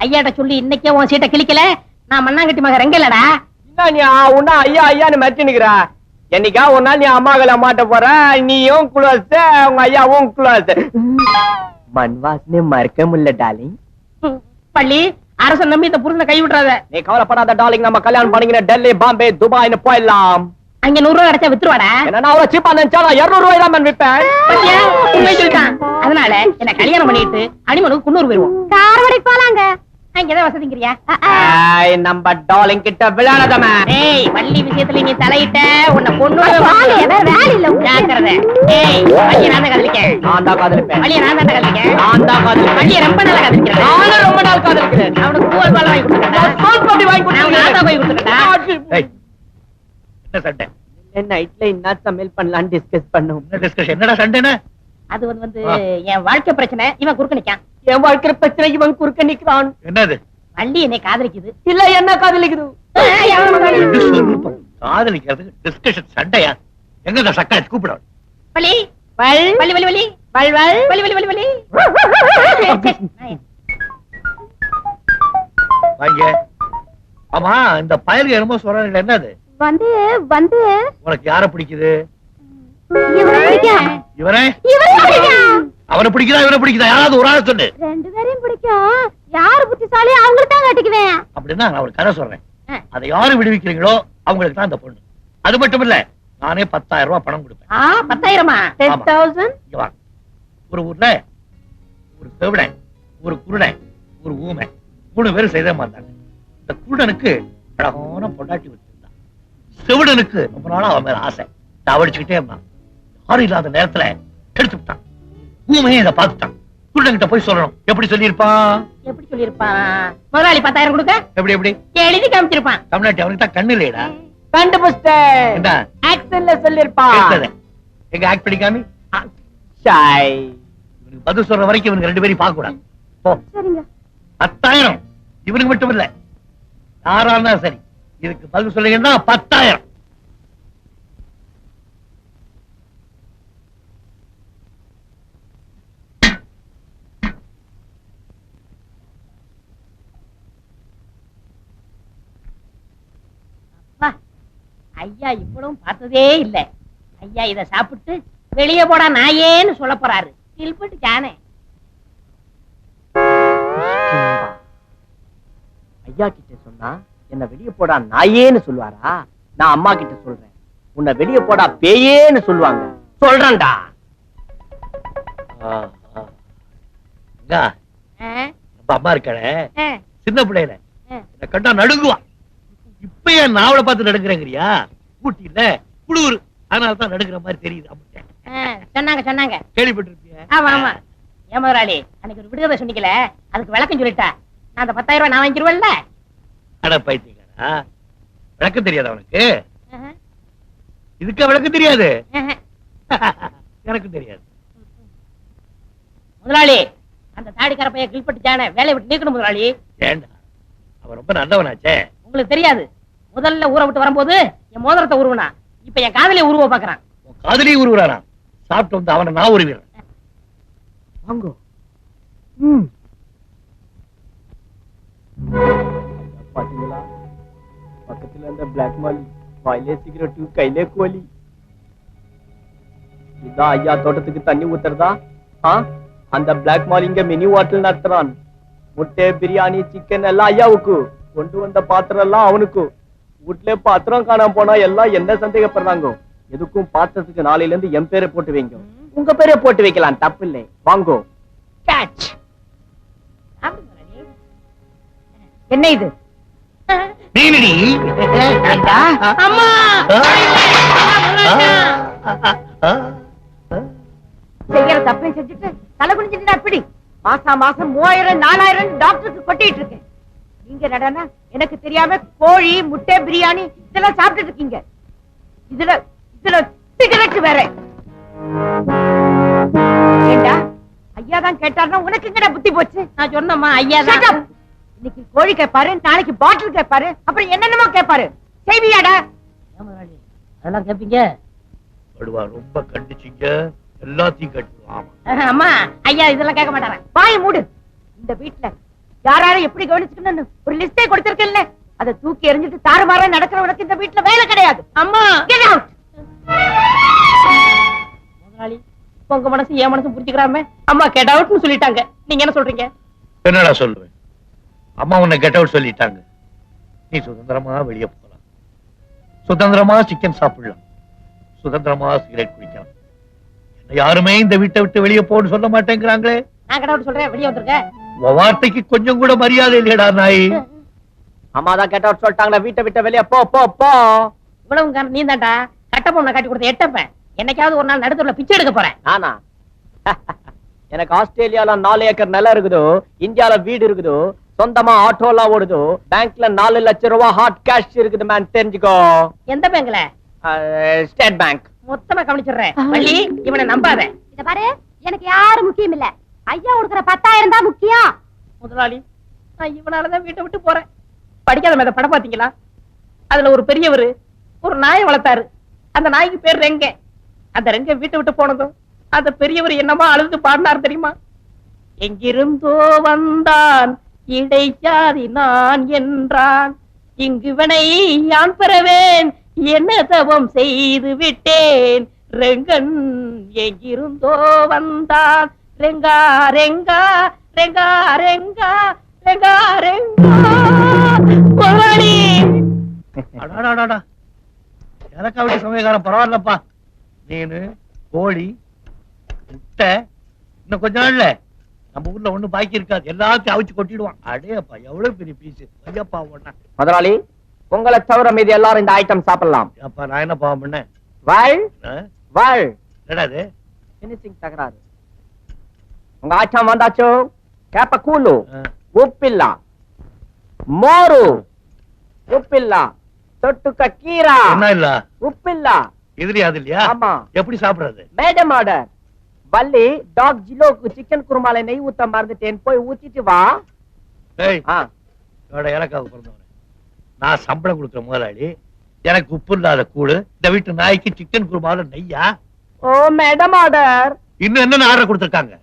ஐயாட்ட சொல்லி இன்னைக்கே உன் சீட்டை கிழிக்கல. நான் மண்ணாங்கட்டி மக ரெங்கலடா. என்ன நீ உன்ன ஐயா ஐயான்னு மிரட்டி நிக்கிற? என்னைக்கா ஒரு நாள் நீ அம்மாக்களை மாட்ட போற. நீயும் குளோஸ், உங்க ஐயாவும் குளோஸ். மண் வாசனை மறக்க முடியல டார்லிங். பள்ளி அரசன் நம்பி இந்த புருஷனை கை விட்டுறாத. நீ கவலைப்படாத டார்லிங். நம்ம கல்யாணம் பண்ணிக்கிற டெல்லி, பாம்பே, துபாய்னு போயிடலாம். அங்க 100 ரூபாய் கிடைச்சா வித்துருவாடா. என்ன அவ்வளவு சீப்பா நினைச்சா 200 ரூபாய் தான் மேன் விற்பேன். பத்தியா? உண்மை சொல்லிட்டான். அதனால என்ன கல்யாணம் பண்ணிட்டு அனிமனுக்கு குன்னூர் போயிருவோம். காரவடைக்கு போலாங்க. அங்கதான் வசதிங்கிறியா? நம்ம டார்லிங் கிட்ட விளையாடாத மேன். ஏய், பள்ளி விஷயத்துல நீ தலையிட்ட உன்னை கொன்னூர் வேலை இல்ல. ஜாக்கிரதை. ஏய், பள்ளியை நான் தான் காதலிக்கேன். நான் தான் காதலிப்பேன். பள்ளியை நான் தான் காதலிக்கேன். நான் தான் காதலிப்பேன். பள்ளியை ரொம்ப நாளா காதலிக்கிறேன். நானும் ரொம்ப நாள் காதலிக்கிறேன். அவனுக்கு பூவல் பால் வாங்கி கொடுத்துட்டா. சோல்பப்படி வாங்கி நான் கொடுத்தேன். ஆத்தா போய் கொடுத்துட்டா. ஏய், என்ன சண்டை? நைட்ல என்ன சமையல் பண்ணலாம் டிஸ்கஸ் பண்ணும். என்ன டிஸ்கஷன்? என்னடா சண்டைன்னு? அது வந்து என் வாழ்க்கை பிரச்சனை. இவன் குறுக்க நிக்கான். என் வாழ்க்கை பிரச்சனை இவன் குறுக்க நிக்கிறான். என்னது? வள்ளி என்னை காதலிக்குது. இல்ல என்ன காதலிக்குது? ரெண்டு சொரூபம். காதலிக்கிறதுக்கு டிஸ்கஷன் சண்டையா? எங்க இந்த சக்காச்சு கூப்பிட? வள்ளி வள் வள்ளி வள்ளி வள்ளி வள் வள் வள்ளி வள்ளி வள்ளி வள்ளி. வாங்க. ஆமா, இந்த பயலுக்கு என்னமோ சொல்றாங்க. என்னது? வந்து வந்து உனக்கு யார பிடிக்குது? இவரை பிடிக்கும். இவனே? இவரை பிடிக்கும். அவனை பிடிக்குதா இவனை பிடிக்குதா? யாராவது ஒரு ஆள் சொல்லு. ரெண்டு பேரையும் பிடிக்கும். யாரு புத்திசாலி அவங்களுக்கு தான் கட்டிக்குவேன். அப்படின்னா நான் ஒரு கதை சொல்றேன். அதை யாரு விடுவிக்கிறீங்களோ அவங்களுக்கு தான் இந்த பொண்ணு. அது மட்டும் இல்ல, நானே 10,000 ரூபாய் பணம் கொடுப்பேன். 10,000? 10,000? இங்க வா. ஒரு ஊர்ல ஒரு செவிடன், ஒரு குருடன், ஒரு ஊமை 3 பேரும் செய்த மாட்டாங்க. இந்த குருடனுக்கு அழகான பொண்டாட்டி வச்சிருந்தான். செவிடனுக்கு ரொம்ப நாளா அவன் மேல ஆசை. தவடிச்சுக்கிட்டே இருந்தான். யாரும் இல்லாத நேரத்துல எடுத்து விட்டான். ஊமையே இதை பார்த்துட்டான். குருடன்கிட்ட போய் சொல்லணும். எப்படி சொல்லியிருப்பான்? எப்படி சொல்லிருப்பான்? முதலாளி 10,000 கொடுக்க எப்படி எப்படி எழுதி காமிச்சிருப்பான். தமிழ்நாட்டு அவனுக்கு தான் கண்ணு இல்லையடா. கண்டுபிடிச்சேன். என்ன? ஆக்சன்ல சொல்லிருப்பான். எடுத்தது. எங்க ஆக்ட் பண்ணிக்காமி ஷாய். இவனுக்கு பதில் சொல்ற வரைக்கும் இவனுக்கு 2 பேரையும் பார்க்க கூடாது. போ. சரிங்க. 10,000 இவனுக்கு மட்டும் இல்ல, யாரா இருந்தா சரி. இதுக்கு பதில் சொல்லுங்கன்னா 10,000. ஐயா இவ்வளவும் பார்த்ததே இல்ல. ஐயா இத சாப்பிட்டு வெளியே போடா நாயேன்னு சொல்ல போறாரு. தில்பட்டு ஜானே. ஐயா கிட்ட சொன்னா என்ன வெளிய போடா நாயேன்னு சொல்லுவாரா? நான் அம்மா கிட்ட சொல்றேன். உன்னை வெளிய போடா பேயேன்னு சொல்லுவாங்க. சொல்றேன்டா. நம்ம அம்மா இருக்காளே, சின்ன பிள்ளையில என்ன கண்டா நடுங்குவா. இப்ப என் நாவலை பார்த்து நடுங்குறேங்கிறியா? ஊட்டி இல்ல குளூர், அதனாலதான் நடுங்குற மாதிரி தெரியுது. சொன்னாங்க சொன்னாங்க. கேள்விப்பட்டிருப்பிய? ஆமா ஆமா. ஏன் முதலாளி அன்னைக்கு ஒரு விடுதலை சொன்னீங்களே, அதுக்கு விளக்கம் சொல்லிட்டா நான் அந்த 10,000 ரூபாய் நான் வாங்கிடுவேன்ல. அட பைத்தியக்காரா, விளக்கம் தெரியாத அவனுக்கு? இதுக்கு விளக்கம் தெரியாது? எனக்கு தெரியாது. முதலாளி அந்த தாடிக்கார பையன் கில்பட்டுச்சானே வேலையை விட்டு நீக்கணும் முதலாளி. ஏண்டா, அவன் ரொம்ப நல்லவனாச்சே. உங்களுக்கு தெரியாது, முதல்ல ஊரை விட்டு வரும்போது என் மோதிரத்தை உருவனா, இப்ப என் காதலியை உருவ பாக்குறான். காதலி உருவுறானா? சாப்பிட்டு வந்து அவனை நான் உருவிடுறேன். வாங்கோ. பாத்தீங்களா, பக்கத்துல அந்த பிளாக் மாலி வாயிலே சிகரெட்டு கையிலே கோலி. இதான் ஐயா தோட்டத்துக்கு தண்ணி ஊத்துறதா? அந்த பிளாக் மாலி இங்க மினி வாட்டல் நடத்துறான். முட்டை பிரியாணி சிக்கன் எல்லாம் ஐயாவுக்கு, கொண்டு வந்த பாத்திரம் எல்லாம் அவனுக்கு. வீட்டுல பாத்திரம் காணாம போனா எல்லாம் என்ன சந்தேகப்படுறாங்க. எதுக்கும் பாத்திரத்துக்கு நாளையில இருந்து என் பேரை போட்டு வைங்க. உங்க பேரை போட்டு வைக்கலாம், தப்பு இல்லை. வாங்கோ. கேட்ச். என்ன இது? நீனடி அம்மா செய்யற தப்பை செஞ்சுட்டு தலை குனிஞ்சிட்டு அப்படி மாசம் 3000 4000 டாக்டருக்கு கொட்டிட்டு இருக்கேன். நீங்க நடனா எனக்கு தெரியாம கோழி முட்டை பிரியாணி இதெல்லாம் சாப்பிட்டு இருக்கீங்க. இதுல சிகரெட் வேற. ஏண்டா ஐயா தான் கேட்டாருன்னா உனக்கு எங்கடா புத்தி போச்சு? நான் சொன்னம்மா ஐயா தான். இன்னைக்கு கோழி கேட்பாரு, நாளைக்கு பாட்டில் கேட்பாரு, அப்புறம் என்னென்னமோ கேட்பாரு. செய்வியாடா? அதெல்லாம் கேப்பீங்க? ரொம்ப கண்டிச்சிங்க, எல்லாத்தையும் கட்டுவான். அம்மா ஐயா இதெல்லாம் கேட்க மாட்டாங்க. வாயை மூடு. இந்த வீட்டுல யாராரும் எப்படி கவனிச்சுக்கணும்னு ஒரு லிஸ்டே கொடுத்திருக்கேன்ல, அதை தூக்கி எறிஞ்சிட்டு தாறுமாறா நடக்கிறவனுக்கு இந்த வீட்டுல வேலை கிடையாது. அம்மா கெட் அவுட். முதலாளி உங்க மனசு என் மனசு புரிஞ்சுக்கிறாம அம்மா கெட் அவுட்னு சொல்லிட்டாங்க. நீங்க என்ன சொல்றீங்க? என்னடா சொல்லுவேன்? அம்மா உன்னை கெட் அவுட் சொல்லிட்டாங்க. நீ சுதந்திரமா வெளியே போகலாம், சுதந்திரமா சிக்கன் சாப்பிடலாம், சுதந்திரமா சிகரெட் குடிக்கலாம். என்ன யாருமே இந்த வீட்டை விட்டு வெளியே போன்னு சொல்ல மாட்டேங்கிறாங்களே. நான் கெட் அவுட் சொல்றேன், வெளியே வந்துருங்க. வார்த்தைக்கு கொஞ்சம் கூட மரியாதை இல்லையடா நாய். அம்மா தான் கேட்ட அவுட் சொல்லிட்டாங்களா, வீட்டை விட்டு வெளியே போ போ போ. இவ்வளவு நீ தான்டா கட்ட பொண்ணை காட்டி கொடுத்த எட்டப்ப. என்னைக்காவது ஒரு நாள் நடுத்தூர்ல பிச்சை எடுக்க போறேன். நானா? எனக்கு ஆஸ்திரேலியால 4 ஏக்கர் நிலம் இருக்குதோ, இந்தியால வீடு இருக்குதோ, சொந்தமா ஆட்டோ எல்லாம் ஓடுதோ, பேங்க்ல 4 லட்சம் ரூபாய் ஹாட் கேஷ் இருக்குது மேன், தெரிஞ்சுக்கோ. எந்த பேங்க்ல? State bank. மொத்தமா கவனிச்சிடுறேன். வள்ளி இவனை நம்பாத. இத பாரு, எனக்கு யாரும் முக்கியம் இல்ல, ஐயா கொடுக்குற 10,000 தான் முக்கியம். முதலாளி நான் இவனாலதான் வீட்டை விட்டு போறேன். படிக்காத மேத படம் பாத்தீங்களா? அதுல ஒரு பெரியவர் ஒரு நாயை வளர்த்தாரு. அந்த நாய்க்கு பேர் ரெங்க. அந்த ரெங்க வீட்டை விட்டு போனதும் அந்த பெரியவர் என்னமா அழுது பாடினார் தெரியுமா? எங்கிருந்தோ வந்தான் இடைச்சாதி நான் என்றான், இங்குவனை யான் பெறவேன் என்ன தவம் செய்து விட்டேன். ரெங்கன் எங்கிருந்தோ வந்தான், ரெங்கா ரெங்கா ரெங்கா ரெங்கா ரெங்கா ரெங்கா. முதலாளி எனக்கா விட்டு சமயக்காரன் பரவாயில்லப்பா. மீன் கோழி முட்டை இன்னும் கொஞ்ச நாள்ல நம்ம ஊர்ல ஒண்ணு பாக்கி இருக்காது, எல்லாத்தையும் அவிச்சு கொட்டிடுவான். அடேப்பா எவ்வளவு பெரிய பீஸ் ஐயப்பா. ஒண்ணா முதலாளி உங்களை தவிர மீதி எல்லாரும் இந்த ஐட்டம் சாப்பிடலாம். அப்பா நான் என்ன பாவம் பண்ணேன்? வாழ் வாழ். என்னது பினிஷிங் தகராறு. உங்க ஐட்டம் வந்தாச்சோ? கேப்ப கூழு உப்பில்ல, மோரு உப்பில்ல, தொட்டுக்க கீரா என்ன இல்ல உப்பில்ல. எதிரி அது இல்லையா? ஆமா. எப்படி சாப்பிடுறது? Madam order. வள்ளி டாக் ஜிலோக்கு சிக்கன் குருமால நெய் ஊத்த மறந்துட்டேன், போய் ஊத்திட்டு வா. ஏய் எனக்காக பிறந்தவன், நான் சம்பளம் கொடுக்குற முதலாளி, எனக்கு உப்பு இல்லாத கூடு, இந்த வீட்டு நாய்க்கு சிக்கன் குருமால நெய்யா? ஓ மேடம் ஆர்டர். இன்னும் என்ன ஆர்டர் கொடுத்திருக்காங்க?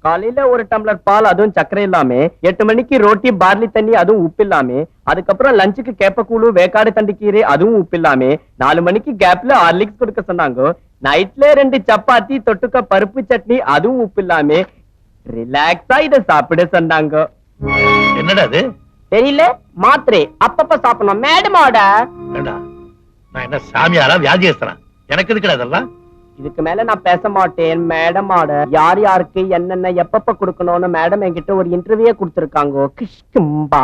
காலையில ஒரு டம்ளர் பால், அதுவும் சக்கரை இல்லாம, 8 மணிக்கு ரோட்டி பார்லி தண்ணி, அதுவும் உப்பு இல்லாம, அதுக்கப்புறம் லஞ்சுக்கு கேப்பக்கூழு வேக்காடு தண்டி கீரை, அதுவும் உப்பு இல்லாம, 4 மணிக்கு கேப்ல ஹார்லிக்ஸ் கொடுக்க சொன்னாங்க. நைட்ல 2 சப்பாத்தி தொட்டுக்க பருப்பு சட்னி, அதுவும் உப்பு இல்லாம, ரிலாக்ஸா இத சாப்பிட சொன்னாங்க. என்னடா அது? தெரியல, மாத்திரை அப்பப்ப சாப்பிடணும். Madam order. நான் என்ன சாமியாரா வியாதியஸ்தனா? எனக்கு எதுக்குடா அதெல்லாம்? இதுக்கு மேல நான் பேச மாட்டேன். Madam order. யார் யாருக்கு என்னென்ன எப்பப்ப கொடுக்கணும்னு மேடம் என்கிட்ட ஒரு இன்டர்வியூ கொடுத்திருக்காங்க. கிஷ்கும்பா.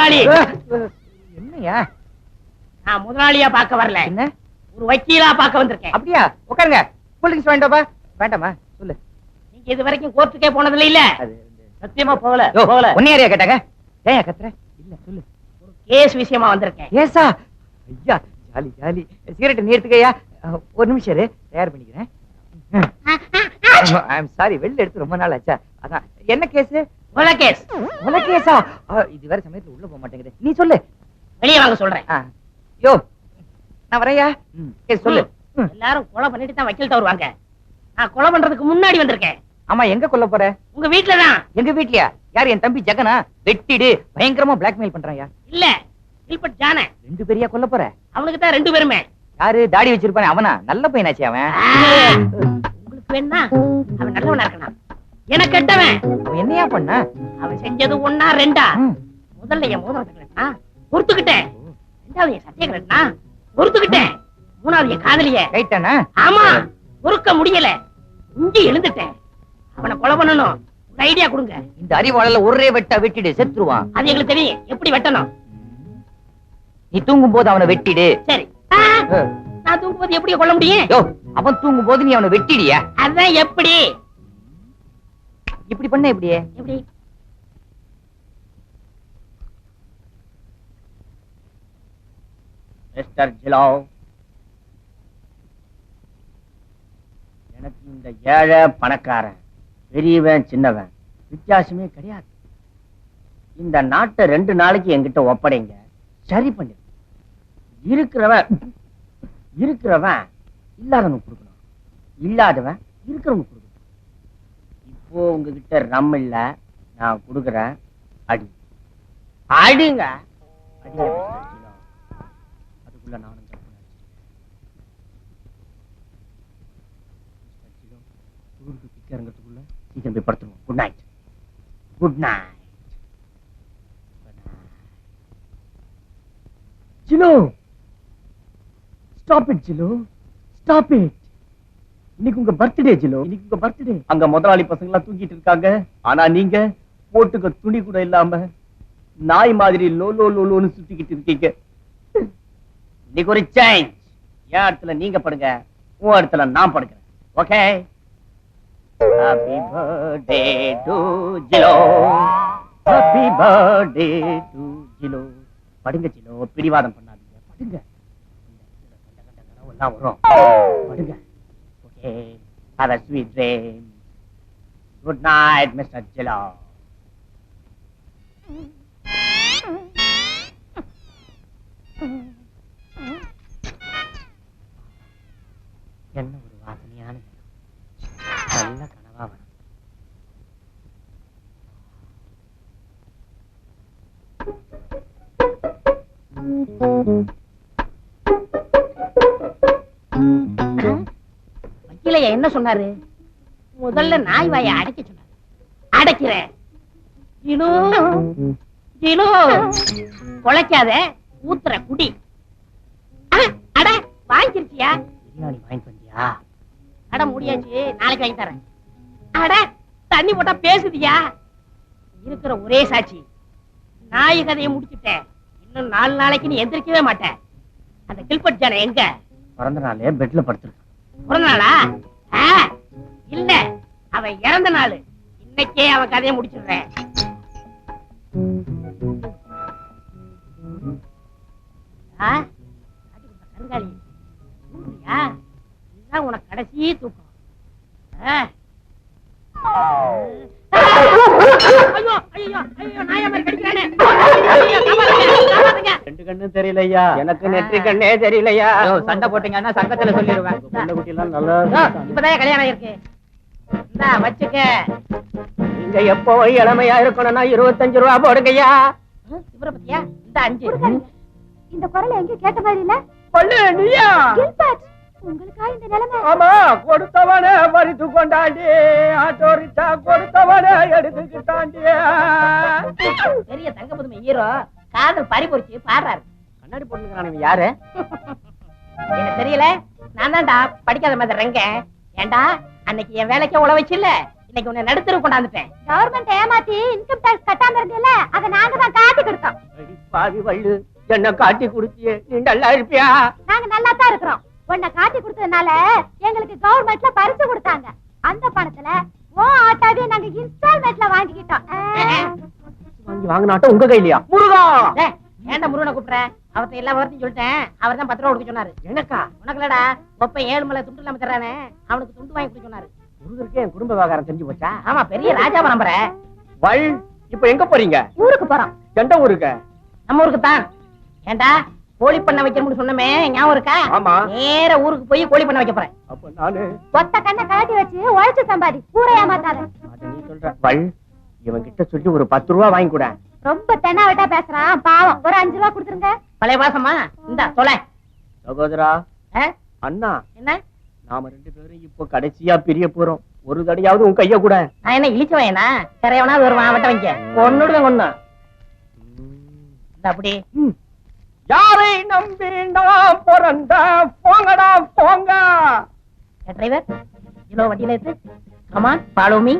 முதலாளி என்னையா நான் முதலாளியா பார்க்க வரல, என்ன ஒரு வக்கீலா பார்க்க வந்திருக்கேன். அப்படியா? உட்காருங்க. கூல்ட்ரிங்க்ஸ் வேண்டாமா? வேண்டாமா சொல்லு. நீங்க இது வரைக்கும் கோர்ட்டுக்கே போனதில்ல இல்ல? அது சத்தியமா போகல. ஒன்னையாரியா கேட்டாங்க? ஏன் கத்துற? இல்ல சொல்லு. ஒரு கேஸ் விஷயமா வந்திருக்கேன். ஏசா? ஐயா ஜாலி ஜாலி. சிகரெட் நீ எடுத்துக்கயா? ஒரு நிமிஷம் இரு, தயார் பண்ணிக்கிறேன். ஐ அம் சாரி, வெளில எடுத்து ரொம்ப நாள் ஆச்சா. அதான் என்ன கேஸ்? கொலை கேஸ். கொலை கேஸா? இது வேற சமயத்துல உள்ள போக மாட்டேங்குது. நீ சொல்லு. வெளியே வாங்க சொல்றேன். யோ நான் வரையா? கேஸ் சொல்லு. எல்லாரும் கொலை பண்ணிட்டு தான் வக்கீல்ட்ட வருவாங்க. நான் கொலை பண்றதுக்கு முன்னாடி வந்திருக்கேன். ஆமா, எங்க கொல்ல போற? உங்க வீட்டுலதான். எங்க வீட்லயா? யார்? என் தம்பி ஜெகனா? வெட்டிடு, பயங்கரமா பிளாக்மெயில் பண்றாயா? இல்ல, கில்பர்ட் ஜான. ரெண்டு பேரையா கொல்ல போற? அவனுக்கு தான் ரெண்டு பேருமே. யாரு? தாடி வச்சிருப்பானே அவனா? நல்ல பையனாச்சு அவன். உங்களுக்கு வேணா அவன் நல்லவனா இருக்கான், எனக்கு கெட்டவன். அவன் என்னையா பண்ண? அவன் செஞ்சது ஒன்னா ரெண்டா? முதல்ல என் மோதிரத்தை கலட்டினா பொறுத்துக்கிட்டேன். ரெண்டாவது என் சட்டையை கலட்டினா பொறுத்துக்கிட்டேன். மூணாவது என் காதலிய கைட்டானா? ஆமா, பொறுக்க முடியல, இஞ்சி எழுந்துட்டேன். அவனை கொலை பண்ணணும், ஒரு ஐடியா கொடுங்க. இந்த அறிவாளல ஒரே வெட்டா வெட்டிடு, செத்துருவான். அது எங்களுக்கு தெரியும் எப்படி வெட்டணும். நீ தூங்கும் போது அவனை வெட்டிடு. சரி. நான் தூங்கும்போது எப்படி கொல்ல முடியும்? யோ, அவன் தூங்கும் போது நீ அவனை வெட்டிடியா? அதான் எப்படி? இப்படி பண்ண எப்படியே? எப்படி? மிஸ்டர் ஜிலோ, எனக்கு இந்த ஏழை பணக்காரன், பெரியவன் சின்னவன் வித்தியாசமே கிடையாது. இந்த நாட்டை 2 நாளைக்கு என்கிட்ட ஒப்படைங்க, சரி பண்ணு. இருக்கிறவன் இல்லாதவனுக்கு கொடுக்கணும், இல்லாதவன் இருக்கிறவனுக்கு கொடுக்கணும். இப்போ உங்ககிட்ட ரம் இல்ல, நான் கொடுக்குறேன், அடி அடிங்க அடிங்க மிஸ்டர் ஜிலோ. அதுக்குள்ள நானும் ஊருக்கு பிக்கிறங்கிறதுக்குள்ள சீக்கிரம் போய் படுத்துருவோம். Good night. Good night. Jilo, stop it Jilo, stop it. இன்னைக்கு உங்க பர்த்டே ஜிலோ, இன்னைக்கு உங்க பர்த்டே. அங்க முதலாளி பசங்க எல்லாம் தூங்கிட்டு இருக்காங்க, ஆனா நீங்க போட்டுக்க துணி கூட இல்லாம நாய் மாதிரி லோ லோ லோன்னு சுத்திக்கிட்டு இருக்கீங்க. இன்னைக்கு ஒரு சேஞ்ச். என் இடத்துல நீங்க படுங்க, உன் இடத்துல நான் படுக்கிறேன். Okay? Happy birthday to Jilo. Happy birthday to Jilo. படுங்க ஜிலோ, பிடிவாதம் பண்ணாதீங்க, படுங்க. எல்லாம் வரும், படுங்க. Okay, have a sweet dream. Good night, Mr. Jilo. என்ன ஒரு வாசனையான நல்ல கனவா வரும். வக்கீலையா என்ன சொன்னாரு? முதல்ல நாய் வாயை அடைக்க சொன்னாரு. அடைக்கிறேன். ஜிலு, ஜிலு, கொலைக்காத, ஊத்துற குடி. அட, வாங்கிருச்சியா? பிரியாணி வாங்கிட்டு வந்தியா? அட முடியாச்சு, நாளைக்கு வாங்கி தரேன். அட, தண்ணி போட்டா பேசுதியா? இருக்கிற ஒரே சாட்சி, நாய் கதையை முடிச்சுட்டேன். இன்னும் 4 நாளைக்கு நீ எந்திரிக்கவே மாட்டேன். அந்த கில்பர்ட் ஜான எங்க? பிறந்த நாளே பெட்ல படுத்திருக்கான். பிறந்த நாளா? இல்ல, அவன் இறந்த நாள். இன்னைக்கே அவன் கதையை முடிச்சிடுறேன். கருங்காலி, இதுதான் உனக்கு கடைசி தூக்கம். ஐயோ ஐயோ ஐயோ, நாயா மாதிரி கடிக்கிறானே. ரெண்டு கண்ணும் தெரியலையா? எனக்கு நெற்றி கண்ணே தெரியலையா? சண்டை போட்டீங்கன்னா சங்கத்துல சொல்லிடுவேன். இப்பதான் கல்யாணம் இருக்கு. இந்தா வச்சுக்க. நீங்க எப்போ இளமையா இருக்கணும்னா 25 ரூபா போடுங்கய்யா. இவரை பத்தியா? இந்த 5. இந்த குரலை எங்க கேட்ட மாதிரி இல்ல? பள்ளு நீயா? கில்பர்ட், உங்களுக்கா இந்த நிலைமை? ஆமா, கொடுத்தவன பறித்து கொண்டாண்டி, ஆட்டோ ரிக்ஷா கொடுத்தவன எடுத்துக்கிட்டாண்டி. பெரிய தங்க புதுமை ஹீரோ காதல் பறிபொறிச்சு பாடுறாரு. கண்ணாடி போட்டுக்கிறான் யாரு? எனக்கு தெரியல, நான் தான்டா படிக்காத மாதிரி ரெங்க. ஏண்டா அன்னைக்கு என் வேலைக்கு உழ வச்சு இல்ல, இன்னைக்கு உன்னை நடுத்தர கொண்டாந்துட்டேன். கவர்மெண்ட் ஏமாத்தி இன்கம் டாக்ஸ் கட்டாம இருந்தீல்ல, அத நாங்க தான் காட்டி கொடுத்தோம். பாவி வள்ளு, என்ன காட்டி குடுத்தியே, நீ நல்லா இருப்பியா? நாங்க நல்லா தான் இருக்கிறோம். உன்னை காட்டி கொடுத்ததுனால எங்களுக்கு கவர்மெண்ட்ல பரிசு கொடுத்தாங்க. அந்த பணத்துல ஓ ஆட்டாவே நாங்க இன்ஸ்டால்மெண்ட்ல வாங்கிக்கிட்டோம். வாங்கினாட்டம் உங்க கையிலயா? முருகா, ஏன்டா முருகனை கூப்பிடுற? அவர்கிட்ட எல்லா வார்த்தையும் சொல்லிட்டேன். அவர் தான் 10 ரூபா கொடுக்க சொன்னாரு. எனக்கா? உனக்குலடா ஒப்ப 7 மலை துண்டு இல்லாம தர்றானே, அவனுக்கு துண்டு வாங்கி கொடுக்க சொன்னாரு. முருகருக்கு என் குடும்ப விவகாரம் தெரிஞ்சு போச்சா? ஆமா, பெரிய ராஜா பரம்பரை. வள், இப்ப எங்க போறீங்க? ஊருக்கு போறோம். எந்த ஊருக்கு? நம்ம ஊருக்கு தான். ஏண்டா கோழி பண்ண வைக்கணும்னு சொன்னமே ஞாபகம் இருக்கா? ஆமா. நேர ஊருக்கு போய் கோழி பண்ண வைக்க போறேன். அப்ப நானு ஒத்த கண்ணை கழட்டி வச்சு உழைச்சு சம்பாதி, ஊரை ஏமாத்தாத. அத நீ சொல்ற. வள், இவன் கிட்ட சொல்லி ஒரு 10 ரூபா வாங்கி கூட. ரொம்ப தென்னாவட்டா பேசுறான், பாவம். ஒரு 5 ரூபா கொடுத்துருங்க. பழைய வாசமா இந்தா தொலை. சகோதரா, ஆ? அண்ணா, என்ன நாம 2 பேரும் இப்போ கடைசியா பிரிய போறோம். ஒரு தடையாவது உன் கைய கூட. நான் என்ன இழிச்சவனா? கரையவனாவது வருவான், வட்ட வைக்க ஒன்னுடுவேன் ஒண்ணு. அப்படி யாரை நம்பி நான் பிறந்த, போங்கடா போங்க. டிரைவர், கிலோ வண்டியில இருக்கு. Come on, follow me.